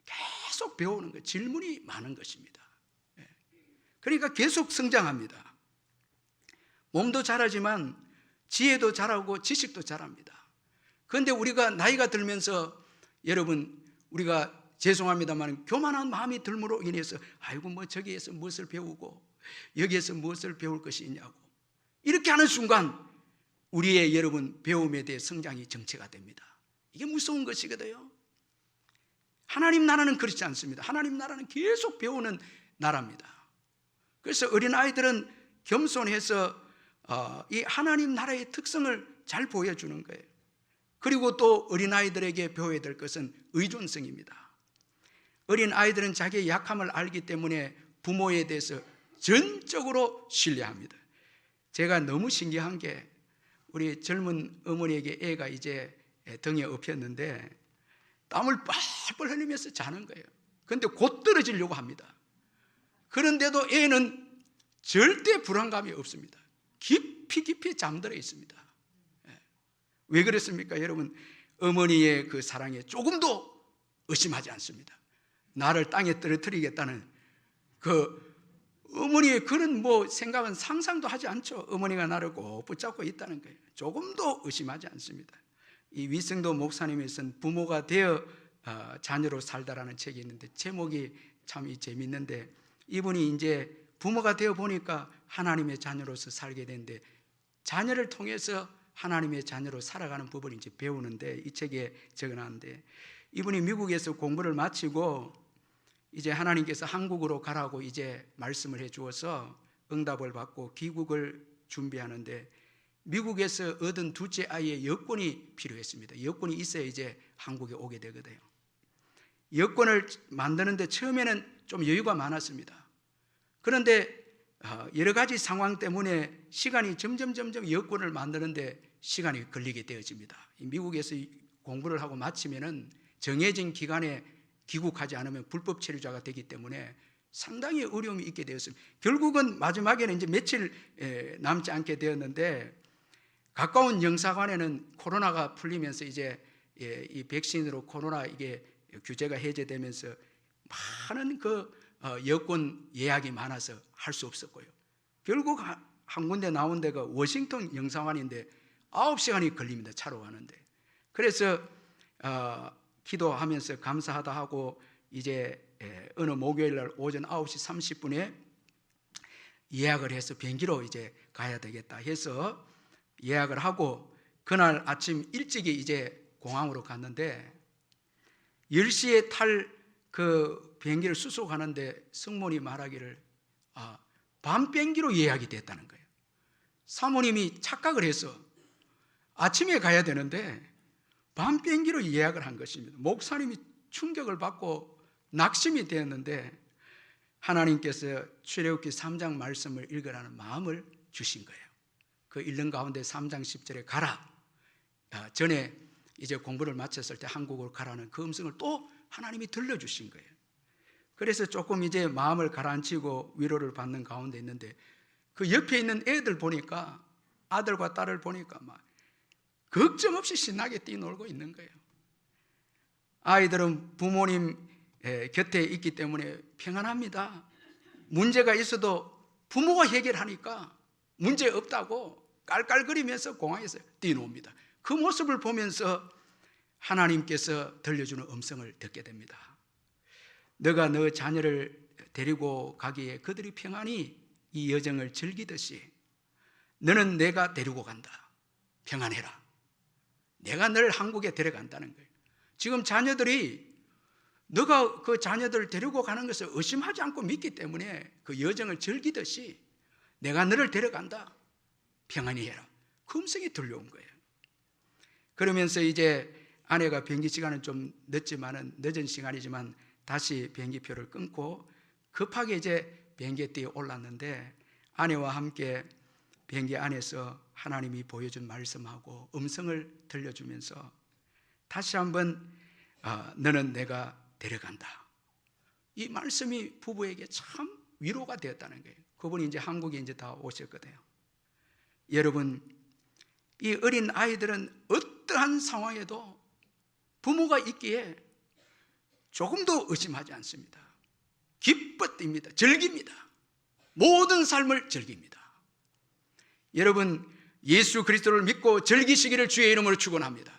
계속 배우는 것, 질문이 많은 것입니다. 그러니까 계속 성장합니다. 몸도 자라지만 지혜도 자라고 지식도 자랍니다. 그런데 우리가 나이가 들면서 여러분 우리가 죄송합니다만 교만한 마음이 들므로 인해서 아이고 뭐 저기에서 무엇을 배우고 여기에서 무엇을 배울 것이 있냐고 이렇게 하는 순간 우리의 여러분 배움에 대해 성장이 정체가 됩니다. 이게 무서운 것이거든요. 하나님 나라는 그렇지 않습니다. 하나님 나라는 계속 배우는 나라입니다. 그래서 어린아이들은 겸손해서 이 하나님 나라의 특성을 잘 보여주는 거예요. 그리고 또 어린아이들에게 배워야 될 것은 의존성입니다. 어린아이들은 자기의 약함을 알기 때문에 부모에 대해서 전적으로 신뢰합니다. 제가 너무 신기한 게 우리 젊은 어머니에게 애가 이제 등에 업혔는데 땀을 뻘뻘 흘리면서 자는 거예요. 그런데 곧 떨어지려고 합니다. 그런데도 애는 절대 불안감이 없습니다. 깊이 잠들어 있습니다. 왜 그랬습니까? 여러분 어머니의 그 사랑에 조금도 의심하지 않습니다. 나를 땅에 떨어뜨리겠다는 그 어머니의 그런 뭐 생각은 상상도 하지 않죠. 어머니가 나를 꼭 붙잡고 있다는 거예요. 조금도 의심하지 않습니다. 이 위성도 목사님이 쓴 부모가 되어 자녀로 살다라는 책이 있는데 제목이 참 재밌는데 이분이 이제 부모가 되어 보니까 하나님의 자녀로서 살게 되는데 자녀를 통해서 하나님의 자녀로 살아가는 법을 이제 배우는데 이 책에 적어놨는데 이분이 미국에서 공부를 마치고 이제 하나님께서 한국으로 가라고 이제 말씀을 해 주어서 응답을 받고 귀국을 준비하는데 미국에서 얻은 둘째 아이의 여권이 필요했습니다. 여권이 있어야 이제 한국에 오게 되거든요. 여권을 만드는데 처음에는 좀 여유가 많았습니다. 그런데 여러 가지 상황 때문에 시간이 점점 여권을 만드는데 시간이 걸리게 되어집니다. 미국에서 공부를 하고 마치면은 정해진 기간에 귀국하지 않으면 불법 체류자가 되기 때문에 상당히 어려움이 있게 되었습니다. 결국은 마지막에는 이제 며칠 남지 않게 되었는데, 가까운 영사관에는 코로나가 풀리면서 이제 이 백신으로 코로나 이게 규제가 해제되면서 많은 그 여권 예약이 많아서 할 수 없었고요. 결국 한 군데 나온 데가 워싱턴 영사관인데 9시간이 걸립니다. 차로 가는데. 그래서 기도하면서 감사하다 하고 이제 어느 목요일 날 오전 9시 30분에 예약을 해서 비행기로 이제 가야 되겠다 해서 예약을 하고 그날 아침 일찍이 이제 공항으로 갔는데 10시에 탈 그 비행기를 수속하는데 승무원이 말하기를 밤 비행기로 예약이 됐다는 거예요. 사모님이 착각을 해서 아침에 가야 되는데 밤 비행기로 예약을 한 것입니다. 목사님이 충격을 받고 낙심이 되었는데 하나님께서 출애굽기 3장 말씀을 읽으라는 마음을 주신 거예요. 그 읽는 가운데 3장 10절에 가라, 전에 이제 공부를 마쳤을 때 한국으로 가라는 그 음성을 또 하나님이 들려주신 거예요. 그래서 조금 이제 마음을 가라앉히고 위로를 받는 가운데 있는데, 그 옆에 있는 애들 보니까, 아들과 딸을 보니까 막 걱정 없이 신나게 뛰놀고 있는 거예요. 아이들은 부모님 곁에 있기 때문에 평안합니다. 문제가 있어도 부모가 해결하니까 문제 없다고 깔깔거리면서 공항에서 뛰노옵니다. 그 모습을 보면서 하나님께서 들려주는 음성을 듣게 됩니다. 너가 너 자녀를 데리고 가기에 그들이 평안히 이 여정을 즐기듯이 너는 내가 데리고 간다. 평안해라. 내가 널 한국에 데려간다는 거예요. 지금 자녀들이 너가 그 자녀들을 데리고 가는 것을 의심하지 않고 믿기 때문에 그 여정을 즐기듯이 내가 너를 데려간다. 평안히 해라. 그 음성이 들려온 거예요. 그러면서 이제 아내가 비행기 시간은 좀 늦은 시간이지만 다시 비행기표를 끊고 급하게 이제 비행기에 뛰어 올랐는데, 아내와 함께 비행기 안에서 하나님이 보여준 말씀하고 음성을 들려주면서 다시 한번 너는 내가 데려간다. 이 말씀이 부부에게 참 위로가 되었다는 거예요. 그분이 이제 한국에 이제 다 오셨거든요. 여러분, 이 어린 아이들은 어떠한 상황에도 부모가 있기에 조금도 의심하지 않습니다. 기뻐 뜁니다. 즐깁니다. 모든 삶을 즐깁니다. 여러분, 예수 그리스도를 믿고 즐기시기를 주의 이름으로 축원합니다.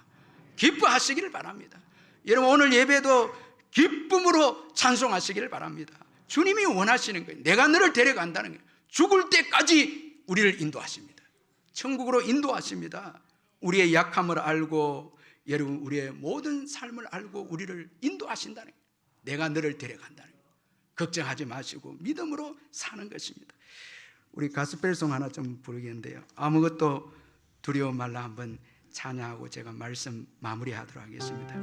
기뻐하시기를 바랍니다. 여러분, 오늘 예배도 기쁨으로 찬송하시기를 바랍니다. 주님이 원하시는 거예요. 내가 너를 데려간다는 거예요. 죽을 때까지 우리를 인도하십니다. 천국으로 인도하십니다. 우리의 약함을 알고, 여러분, 우리의 모든 삶을 알고 우리를 인도하신다는 거예요. 내가 너를 데려간다는 거예요. 걱정하지 마시고 믿음으로 사는 것입니다. 우리 가스펠송 하나 좀 부르겠는데요. 아무것도 두려워 말라 한번 찬양하고 제가 말씀 마무리하도록 하겠습니다.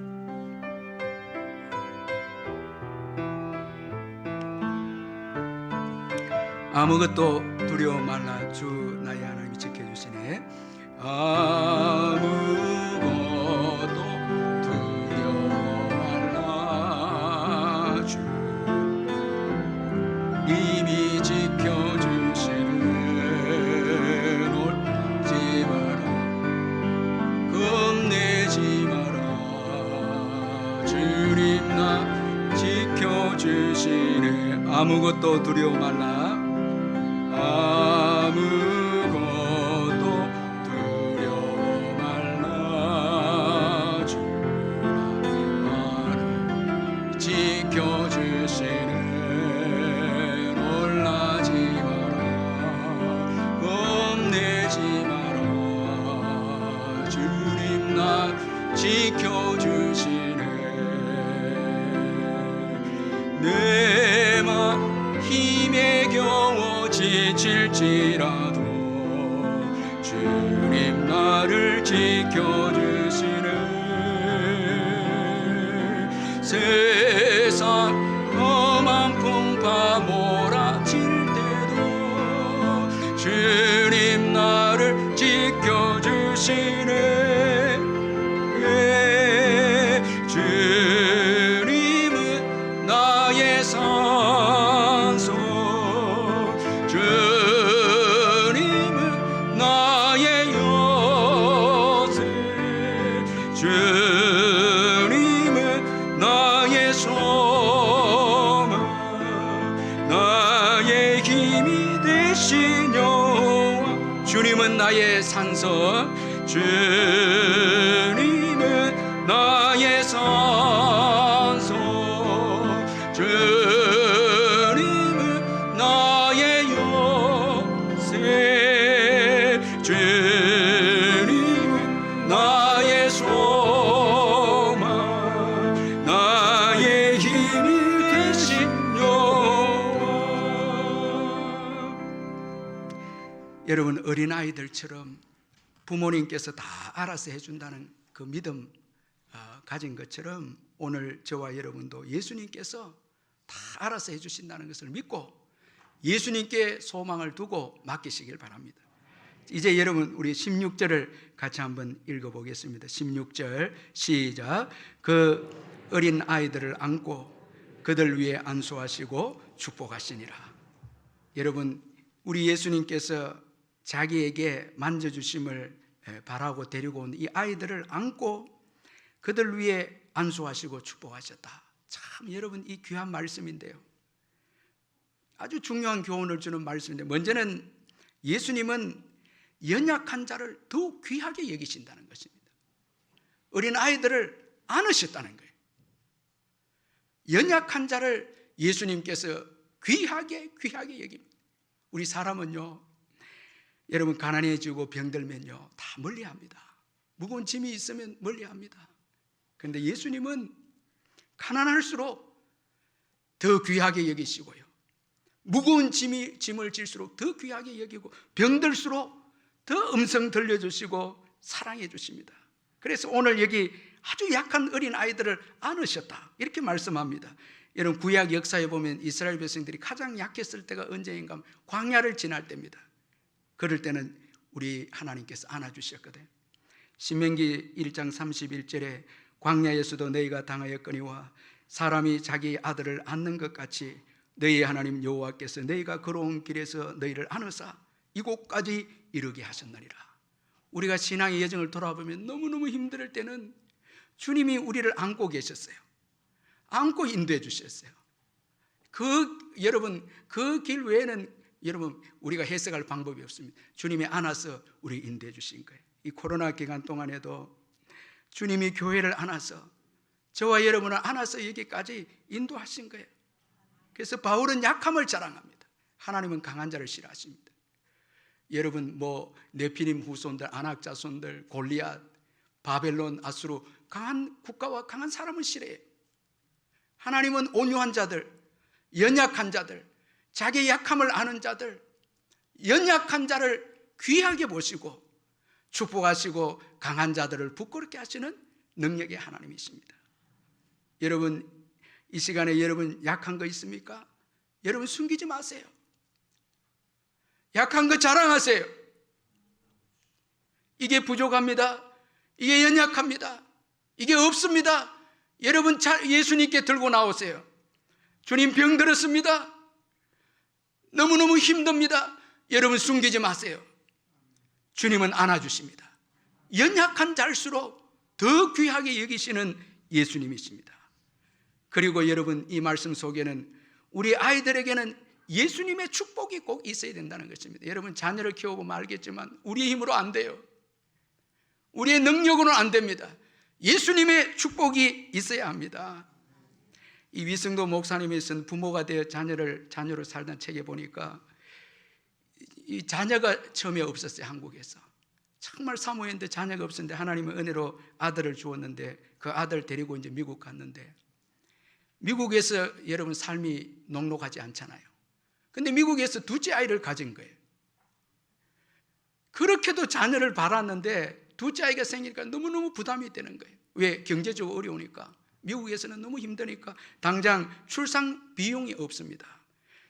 아무것도 두려워 말라, 주 나의 하나님이 지켜주시네. 아무것도 두려워 말라, 주 이미 지켜주시네. 놀지 마라, 겁내지 마라, 주님 나 지켜주시네. 아무것도 두려워 말라, 아무것도 두려워 말라, 주 나를 지켜주시네. 놀라지 마라, 겁내지 마라, 주님 나 지켜주시네. 내 맘 힘에 겨워 지칠지라도 주님 나를 지켜주시네. 세상 험한 풍파 몰아칠 때도 주님 나를 지켜주시네. 주님은 나의 산소, 주님은 나의 요새, 주님은 나의 소망, 나의 힘이 되신 여호와. 주님은 나의 산소, 주님은 나의 산소, 주님은 나의 요새, 주님은 나의 소망, 나의 힘이 되신 여호와. 여러분, 어린아이들처럼 부모님께서 다 알아서 해준다는 그 믿음 가진 것처럼 오늘 저와 여러분도 예수님께서 다 알아서 해주신다는 것을 믿고 예수님께 소망을 두고 맡기시길 바랍니다. 이제 여러분, 우리 16절을 같이 한번 읽어보겠습니다. 16절 시작. 그 어린 아이들을 안고 그들 위에 안수하시고 축복하시니라. 여러분, 우리 예수님께서 자기에게 만져주심을 바라고 데리고 온 이 아이들을 안고 그들 위에 안수하시고 축복하셨다. 참 여러분, 이 귀한 말씀인데요, 아주 중요한 교훈을 주는 말씀인데, 먼저는 예수님은 연약한 자를 더욱 귀하게 여기신다는 것입니다. 어린 아이들을 안으셨다는 거예요. 연약한 자를 예수님께서 귀하게 여깁니다. 우리 사람은요, 여러분, 가난해지고 병들면요 다 멀리합니다. 무거운 짐이 있으면 멀리합니다. 그런데 예수님은 가난할수록 더 귀하게 여기시고요, 무거운 짐을 질수록 더 귀하게 여기고, 병들수록 더 음성 들려주시고 사랑해 주십니다. 그래서 오늘 여기 아주 약한 어린 아이들을 안으셨다 이렇게 말씀합니다. 여러분, 구약 역사에 보면 이스라엘 백성들이 가장 약했을 때가 언제인가 하면 광야를 지날 때입니다. 그럴 때는 우리 하나님께서 안아주셨거든요. 신명기 1장 31절에 광야에서도 너희가 당하였거니와 사람이 자기 아들을 안는 것 같이 너희 하나님 여호와께서 너희가 걸어온 길에서 너희를 안으사 이곳까지 이르게 하셨느니라. 우리가 신앙의 여정을 돌아보면 너무너무 힘들 때는 주님이 우리를 안고 계셨어요. 안고 인도해 주셨어요. 여러분, 그 길 외에는 여러분 우리가 해석할 방법이 없습니다. 주님이 안아서 우리 인도해 주신 거예요. 이 코로나 기간 동안에도 주님이 교회를 안아서 저와 여러분을 안아서 여기까지 인도하신 거예요. 그래서 바울은 약함을 자랑합니다. 하나님은 강한 자를 싫어하십니다. 여러분, 네피림 후손들, 아낙 자손들, 골리앗, 바벨론, 아수르, 강한 국가와 강한 사람은 싫어해요. 하나님은 온유한 자들, 연약한 자들, 자기의 약함을 아는 자들, 연약한 자를 귀하게 보시고 축복하시고 강한 자들을 부끄럽게 하시는 능력의 하나님이십니다. 여러분, 이 시간에 여러분 약한 거 있습니까? 여러분 숨기지 마세요. 약한 거 자랑하세요. 이게 부족합니다. 이게 연약합니다. 이게 없습니다. 여러분 예수님께 들고 나오세요. 주님, 병들었습니다. 너무너무 힘듭니다. 여러분 숨기지 마세요. 주님은 안아주십니다. 연약한 자일수록 더 귀하게 여기시는 예수님이십니다. 그리고 여러분, 이 말씀 속에는 우리 아이들에게는 예수님의 축복이 꼭 있어야 된다는 것입니다. 여러분, 자녀를 키워보면 알겠지만 우리의 힘으로 안 돼요. 우리의 능력으로는 안 됩니다. 예수님의 축복이 있어야 합니다. 이 위승도 목사님이 쓴 부모가 되어 자녀로 살던 책에 보니까 이 자녀가 처음에 없었어요. 한국에서 정말 사모했는데 자녀가 없었는데 하나님의 은혜로 아들을 주었는데 그 아들 데리고 이제 미국 갔는데, 미국에서 여러분 삶이 녹록하지 않잖아요. 근데 미국에서 둘째 아이를 가진 거예요. 그렇게도 자녀를 바랐는데 둘째 아이가 생기니까 너무너무 부담이 되는 거예요. 왜? 경제적으로 어려우니까. 미국에서는 너무 힘드니까 당장 출산 비용이 없습니다.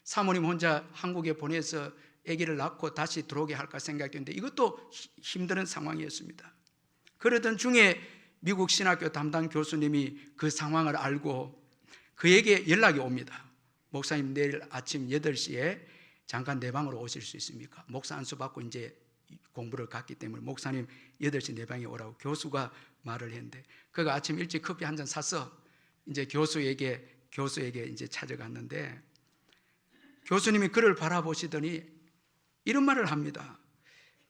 사모님 혼자 한국에 보내서 아기를 낳고 다시 들어오게 할까 생각했는데 이것도 힘든 상황이었습니다. 그러던 중에 미국 신학교 담당 교수님이 그 상황을 알고 그에게 연락이 옵니다. 목사님, 내일 아침 8시에 잠깐 내 방으로 오실 수 있습니까? 목사 안수 받고 이제 공부를 갔기 때문에 목사님 8시 내 방에 오라고 교수가 말을 했는데, 그가 아침 일찍 커피 한 잔 사서 이제 교수에게 이제 찾아갔는데, 교수님이 그를 바라보시더니 이런 말을 합니다.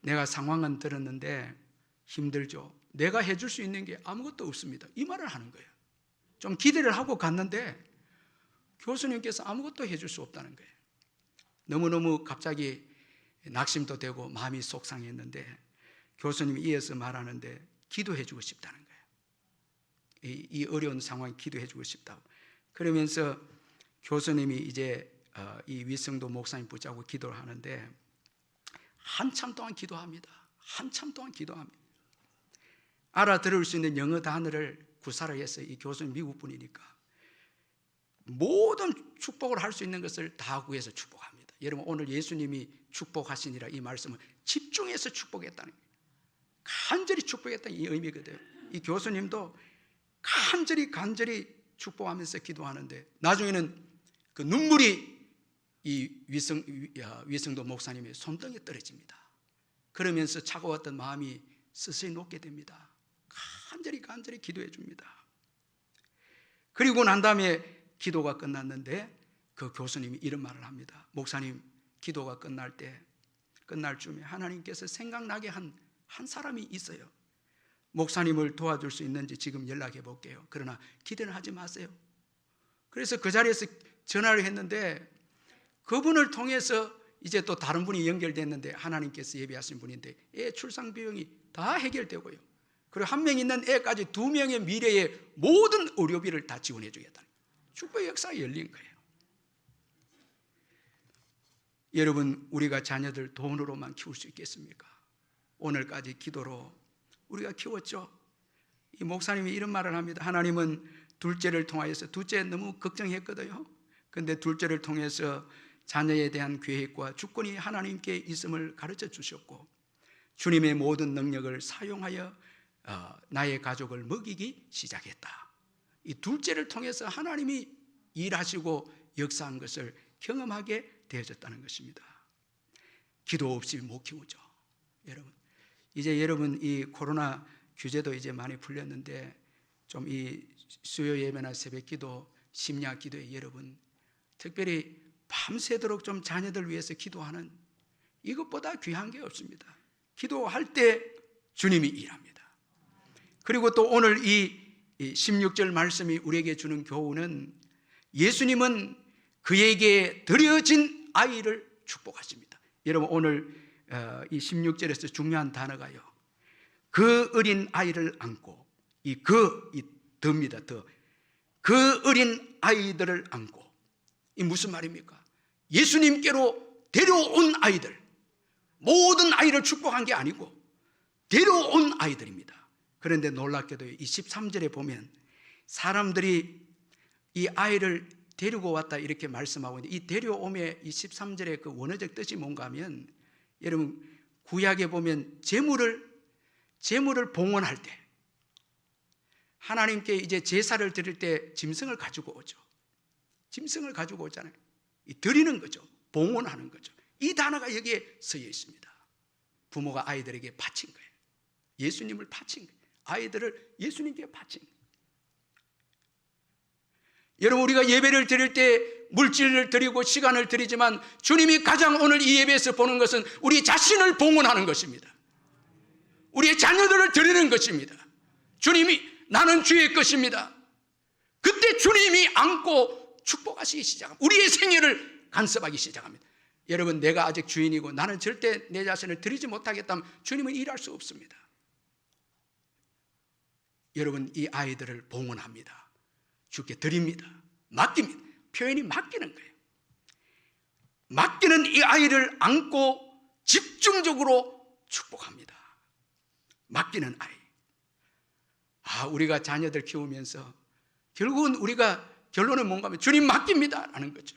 내가 상황은 들었는데 힘들죠. 내가 해줄 수 있는 게 아무것도 없습니다. 이 말을 하는 거예요. 좀 기대를 하고 갔는데 교수님께서 아무것도 해줄 수 없다는 거예요. 너무너무 갑자기 낙심도 되고 마음이 속상했는데 교수님이 이어서 말하는데 기도해 주고 싶다는 거예요. 이 어려운 상황에 기도해 주고 싶다고. 그러면서 교수님이 이제 이 위성도 목사님 붙잡고 기도를 하는데 한참 동안 기도합니다. 한참 동안 기도합니다. 알아들을 수 있는 영어 단어를 구사를 해서, 이 교수님 미국 분이니까 모든 축복을 할 수 있는 것을 다 구해서 축복합니다. 여러분, 오늘 예수님이 축복하시니라 이 말씀은 집중해서 축복했다는 거예요. 간절히 축복했다는 이 의미거든요. 이 교수님도 간절히 축복하면서 기도하는데 나중에는 그 눈물이 이 위성도 목사님의 손등에 떨어집니다. 그러면서 차가웠던 마음이 서서히 녹게 됩니다. 간절히 기도해 줍니다. 그리고 난 다음에 기도가 끝났는데 그 교수님이 이런 말을 합니다. 목사님, 기도가 끝날 쯤에 하나님께서 생각나게 한 사람이 있어요. 목사님을 도와줄 수 있는지 지금 연락해 볼게요. 그러나 기대는 하지 마세요. 그래서 그 자리에서 전화를 했는데 그분을 통해서 이제 또 다른 분이 연결됐는데 하나님께서 예비하신 분인데 애 출산 비용이 다 해결되고요. 그리고 한 명 있는 애까지 2명의 미래의 모든 의료비를 다 지원해 주겠다는 축복의 역사가 열린 거예요. 여러분, 우리가 자녀들 돈으로만 키울 수 있겠습니까? 오늘까지 기도로 우리가 키웠죠. 이 목사님이 이런 말을 합니다. 하나님은 둘째를 통하여서, 둘째 너무 걱정했거든요. 근데 둘째를 통해서 자녀에 대한 계획과 주권이 하나님께 있음을 가르쳐 주셨고 주님의 모든 능력을 사용하여 나의 가족을 먹이기 시작했다. 이 둘째를 통해서 하나님이 일하시고 역사한 것을 경험하게 되어졌다는 것입니다. 기도 없이 못 키우죠. 여러분, 이제 여러분 이 코로나 규제도 이제 많이 풀렸는데 좀 이 수요 예배나 새벽 기도, 심야 기도에 여러분 특별히 밤새도록 좀 자녀들 위해서 기도하는, 이것보다 귀한 게 없습니다. 기도할 때 주님이 일합니다. 그리고 또 오늘 이 16절 말씀이 우리에게 주는 교훈은 예수님은 그에게 드려진 아이를 축복하십니다. 여러분, 오늘 이 16절에서 중요한 단어가요, 그 어린 아이를 안고, 더입니다. 그 어린 아이들을 안고. 이 무슨 말입니까? 예수님께로 데려온 아이들, 모든 아이를 축복한 게 아니고 데려온 아이들입니다. 그런데 놀랍게도 이 13절에 보면 사람들이 이 아이를 데리고 왔다 이렇게 말씀하고 있는데, 이 데려옴의 이 13절의 그 원어적 뜻이 뭔가 하면, 여러분 구약에 보면 제물을 봉헌할 때 하나님께 이제 제사를 드릴 때 짐승을 가지고 오죠. 짐승을 가지고 오잖아요. 드리는 거죠. 봉헌하는 거죠. 이 단어가 여기에 서여 있습니다. 부모가 아이들에게 바친 거예요. 예수님을 바친 거예요. 아이들을 예수님께 바친 거예요. 여러분, 우리가 예배를 드릴 때 물질을 드리고 시간을 드리지만 주님이 가장 오늘 이 예배에서 보는 것은 우리 자신을 봉헌하는 것입니다. 우리의 자녀들을 드리는 것입니다. 주님이 나는 주의 것입니다. 그때 주님이 안고 축복하시기 시작합니다. 우리의 생애를 간섭하기 시작합니다. 여러분, 내가 아직 주인이고 나는 절대 내 자신을 드리지 못하겠다면 주님은 일할 수 없습니다. 여러분, 이 아이들을 봉헌합니다. 주께 드립니다. 맡깁니다. 표현이 맡기는 거예요. 맡기는 이 아이를 안고 집중적으로 축복합니다. 맡기는 아이. 우리가 자녀들 키우면서 결국은 우리가 결론은 뭔가 하면 주님 맡깁니다라는 거죠.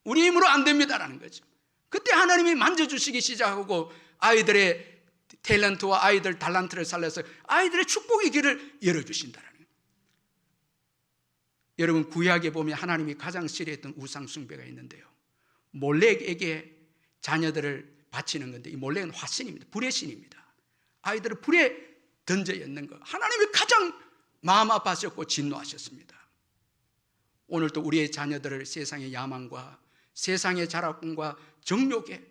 우리 힘으로 안 됩니다라는 거죠. 그때 하나님이 만져주시기 시작하고 아이들의 탤런트와 아이들 달란트를 살려서 아이들의 축복의 길을 열어주신다는 거예요. 여러분, 구약에 보면 하나님이 가장 싫어했던 우상 숭배가 있는데요, 몰렉에게 자녀들을 바치는 건데, 이 몰렉은 화신입니다. 불의 신입니다. 아이들을 불에 던져 였는 거, 하나님이 가장 마음 아파하셨고 진노하셨습니다. 오늘도 우리의 자녀들을 세상의 야망과 세상의 자랑과 정욕에,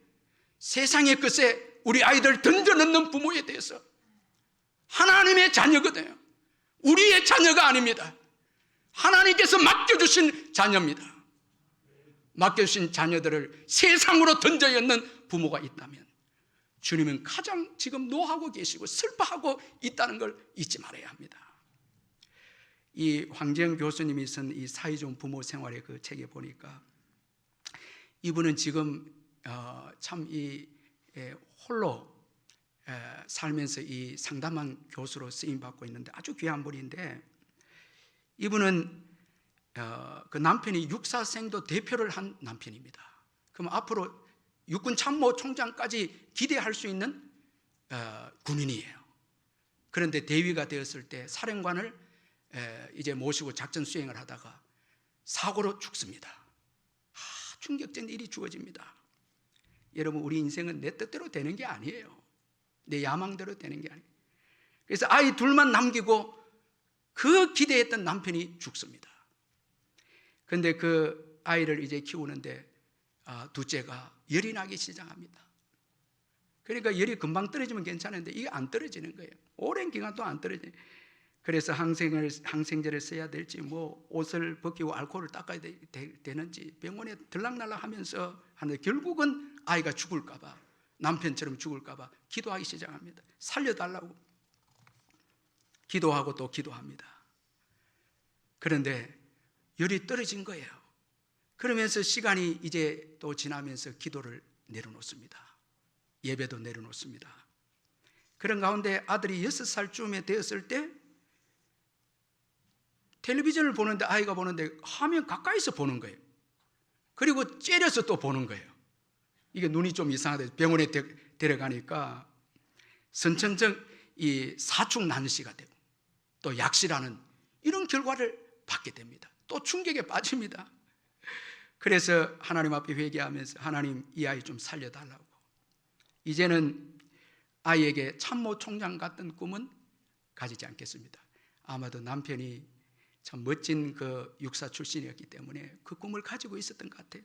세상의 것에 우리 아이들 던져넣는 부모에 대해서, 하나님의 자녀거든요. 우리의 자녀가 아닙니다. 하나님께서 맡겨주신 자녀입니다. 맡겨주신 자녀들을 세상으로 던져넣는 부모가 있다면 주님은 가장 지금 노하고 계시고 슬퍼하고 있다는 걸 잊지 말아야 합니다. 이 황재영 교수님이 쓴 이 사회좋은 부모 생활의 그 책에 보니까 이분은 지금 참 이 홀로 살면서 이 상담한 교수로 쓰임 받고 있는데 아주 귀한 분인데, 이분은 그 남편이 육사생도 대표를 한 남편입니다. 그럼 앞으로 육군 참모 총장까지 기대할 수 있는 군인이에요. 그런데 대위가 되었을 때 사령관을 이제 모시고 작전 수행을 하다가 사고로 죽습니다. 충격적인 일이 주어집니다. 여러분, 우리 인생은 내 뜻대로 되는 게 아니에요. 내 야망대로 되는 게 아니에요. 그래서 아이 둘만 남기고 그 기대했던 남편이 죽습니다. 그런데 그 아이를 이제 키우는데 둘째가 열이 나기 시작합니다. 그러니까 열이 금방 떨어지면 괜찮은데 이게 안 떨어지는 거예요. 오랜 기간 동안 안 떨어지는 거예요. 그래서 항생제를 써야 될지, 뭐 옷을 벗기고 알코올을 닦아야 되는지 병원에 들락날락 하면서 하는데, 결국은 아이가 죽을까 봐, 남편처럼 죽을까 봐 기도하기 시작합니다. 살려달라고 기도하고 또 기도합니다. 그런데 열이 떨어진 거예요. 그러면서 시간이 이제 또 지나면서 기도를 내려놓습니다. 예배도 내려놓습니다. 그런 가운데 아들이 6살쯤에 되었을 때 텔레비전을 보는데, 아이가 보는데 화면 가까이서 보는 거예요. 그리고 째려서 또 보는 거예요. 이게 눈이 좀 이상하다. 병원에 데려가니까 선천적 이 사축 난시가 되고 또 약시라는 이런 결과를 받게 됩니다. 또 충격에 빠집니다. 그래서 하나님 앞에 회개하면서, 하나님, 이 아이 좀 살려달라고. 이제는 아이에게 참모 총장 같은 꿈은 가지지 않겠습니다. 아마도 남편이 참 멋진 그 육사 출신이었기 때문에 그 꿈을 가지고 있었던 것 같아요.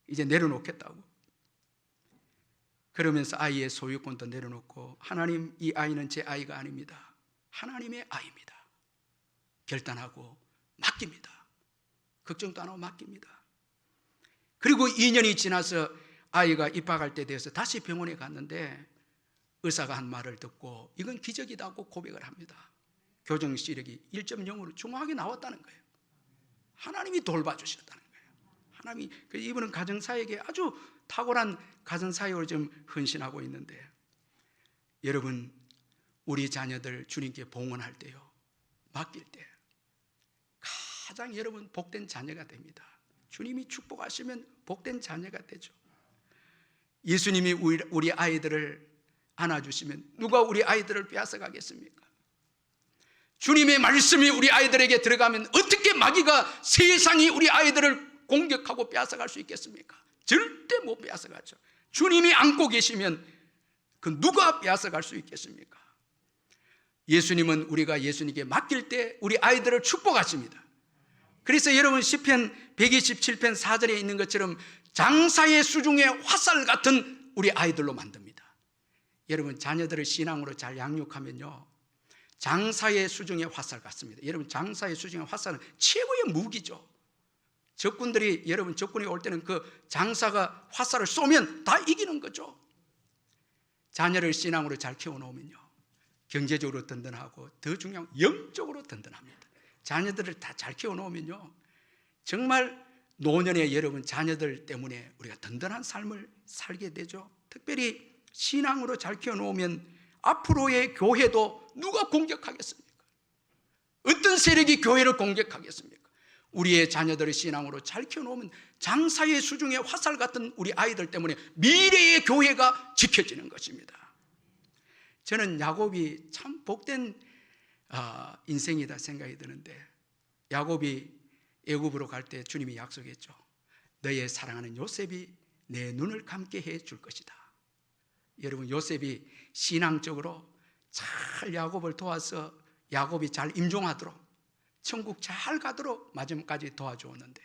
이제 내려놓겠다고. 그러면서 아이의 소유권도 내려놓고, 하나님, 이 아이는 제 아이가 아닙니다. 하나님의 아이입니다. 결단하고 맡깁니다. 걱정도 안 하고 맡깁니다. 그리고 2년이 지나서 아이가 입학할 때 돼서 다시 병원에 갔는데 의사가 한 말을 듣고 이건 기적이다고 고백을 합니다. 교정 시력이 1.0으로 중하게 나왔다는 거예요. 하나님이 돌봐주셨다는 거예요. 하나님이, 이분은 가정사역에 아주 탁월한 가정사역으로 좀 헌신하고 있는데, 여러분, 우리 자녀들 주님께 봉헌할 때요, 맡길 때 가장 여러분 복된 자녀가 됩니다. 주님이 축복하시면 복된 자녀가 되죠. 예수님이 우리 아이들을 안아주시면 누가 우리 아이들을 빼앗아 가겠습니까? 주님의 말씀이 우리 아이들에게 들어가면 어떻게 마귀가 세상이 우리 아이들을 공격하고 빼앗아갈 수 있겠습니까? 절대 못 빼앗아가죠. 주님이 안고 계시면 그 누가 빼앗아갈 수 있겠습니까? 예수님은 우리가 예수님께 맡길 때 우리 아이들을 축복하십니다. 그래서 여러분, 시편 127편 4절에 있는 것처럼 장사의 수중의 화살 같은 우리 아이들로 만듭니다. 여러분, 자녀들을 신앙으로 잘 양육하면요, 장사의 수중의 화살 같습니다. 여러분, 장사의 수중의 화살은 최고의 무기죠. 적군들이, 여러분, 적군이 올 때는 그 장사가 화살을 쏘면 다 이기는 거죠. 자녀를 신앙으로 잘 키워놓으면요, 경제적으로 든든하고 더 중요한 영적으로 든든합니다. 자녀들을 다 잘 키워놓으면요, 정말 노년에 여러분 자녀들 때문에 우리가 든든한 삶을 살게 되죠. 특별히 신앙으로 잘 키워놓으면 앞으로의 교회도 누가 공격하겠습니까? 어떤 세력이 교회를 공격하겠습니까? 우리의 자녀들의 신앙으로 잘 키워놓으면 장사의 수중에 화살 같은 우리 아이들 때문에 미래의 교회가 지켜지는 것입니다. 저는 야곱이 참 복된 인생이다 생각이 드는데, 야곱이 애굽으로 갈 때 주님이 약속했죠. 너의 사랑하는 요셉이 내 눈을 감게 해 줄 것이다. 여러분, 요셉이 신앙적으로 잘 야곱을 도와서 야곱이 잘 임종하도록, 천국 잘 가도록 마지막까지 도와주었는데,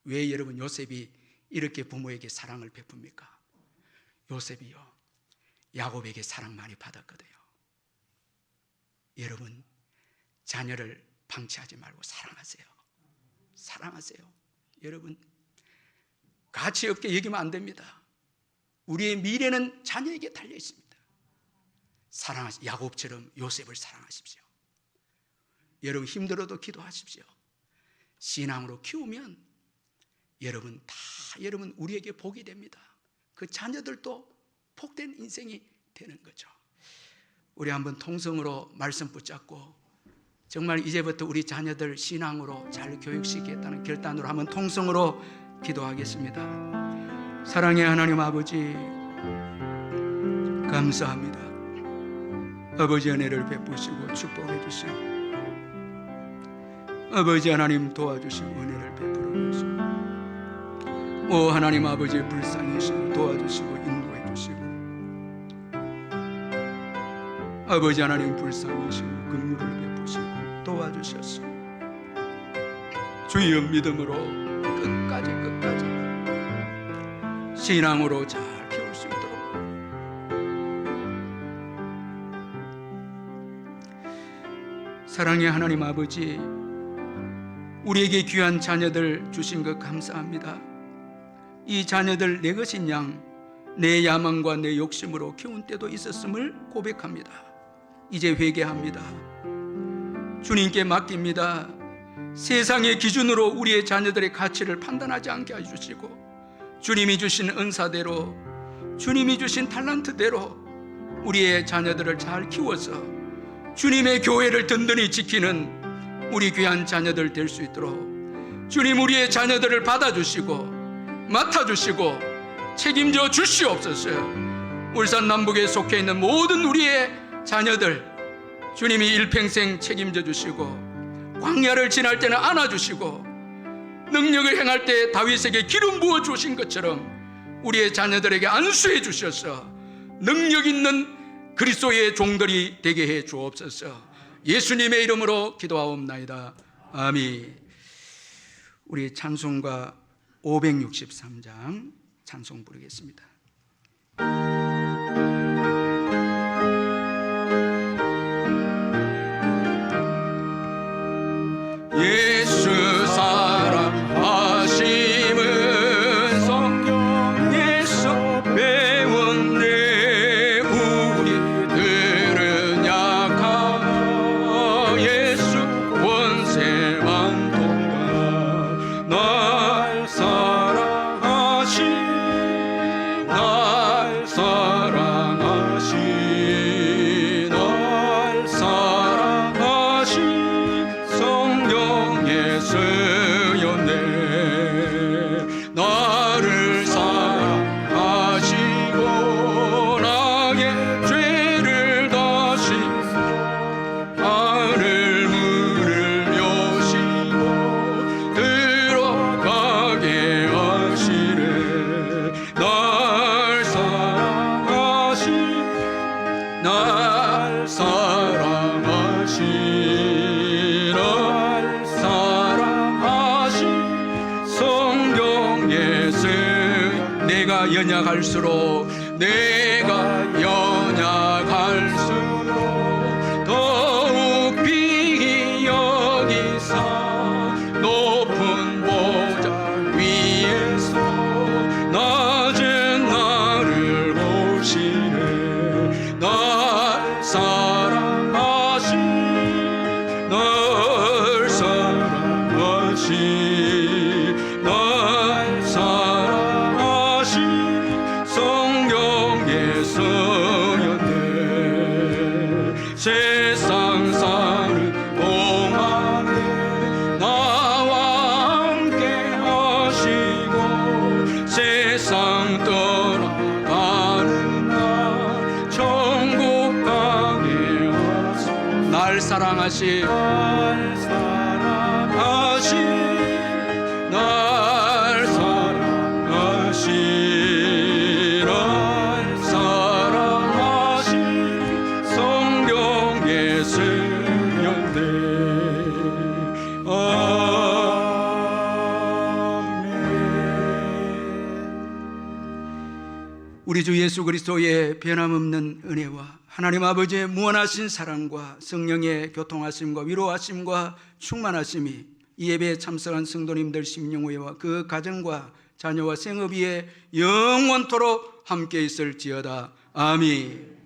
왜 여러분 요셉이 이렇게 부모에게 사랑을 베풉니까? 요셉이요, 야곱에게 사랑 많이 받았거든요. 여러분, 자녀를 방치하지 말고 사랑하세요. 사랑하세요. 여러분, 가치 없게 여기면 안 됩니다. 우리의 미래는 자녀에게 달려 있습니다. 사랑하십시오. 야곱처럼 요셉을 사랑하십시오. 여러분, 힘들어도 기도하십시오. 신앙으로 키우면 여러분 여러분 우리에게 복이 됩니다. 그 자녀들도 복된 인생이 되는 거죠. 우리 한번 통성으로 말씀 붙잡고 정말 이제부터 우리 자녀들 신앙으로 잘 교육시키겠다는 결단으로 한번 통성으로 기도하겠습니다. 사랑의 하나님 아버지, 감사합니다. 아버지, 은혜를 베푸시고 축복해 주시고, 아버지 하나님 도와주시고 은혜를 베풀어 주시고, 오 하나님 아버지 불쌍히시고 도와주시고 인도해 주시고, 아버지 하나님 불쌍히시고 긍휼을 베푸시고 도와주셨소. 주의 믿음으로 끝까지 신앙으로 잘 키울 수 있도록 사랑의 하나님 아버지, 우리에게 귀한 자녀들 주신 것 감사합니다. 이 자녀들 내 것인 양 내 야망과 내 욕심으로 키운 때도 있었음을 고백합니다. 이제 회개합니다. 주님께 맡깁니다. 세상의 기준으로 우리의 자녀들의 가치를 판단하지 않게 해주시고, 주님이 주신 은사대로, 주님이 주신 탤런트대로 우리의 자녀들을 잘 키워서 주님의 교회를 든든히 지키는 우리 귀한 자녀들 될 수 있도록 주님, 우리의 자녀들을 받아주시고 맡아주시고 책임져 주시옵소서. 울산 남북에 속해 있는 모든 우리의 자녀들 주님이 일평생 책임져 주시고, 광야를 지날 때는 안아주시고, 능력을 행할 때 다윗에게 기름 부어 주신 것처럼 우리의 자녀들에게 안수해 주셔서 능력 있는 그리스도의 종들이 되게 해 주옵소서. 예수님의 이름으로 기도하옵나이다. 아멘. 우리 찬송가 563장 찬송 부르겠습니다. 예수 사랑하심은 성경에서 배운 내 우리들은 약하여 예수 권세만 통과 날 사랑하신 성령의 쓰였네. 나를 사랑하시고 나의 죄를 다시 하늘 문을 여시고 들어가게 하시네. 날 사랑하신 성경의 씀. 내가 연약할수록 더욱 비히 여기사 높은 보좌 위에서 낮은 나를 보시네. 날 사랑하신 성경에 쓰였네. 사랑하신 날 사랑하신 날 사랑하신 날 사랑하신 성령의 성령대 우리 주 예수 그리스도의 변함없는 은혜와 하나님 아버지의 무한하신 사랑과 성령의 교통하심과 위로하심과 충만하심이 이 예배에 참석한 성도님들 심령후회와 그 가정과 자녀와 생업위에 영원토록 함께 있을지어다. 아멘.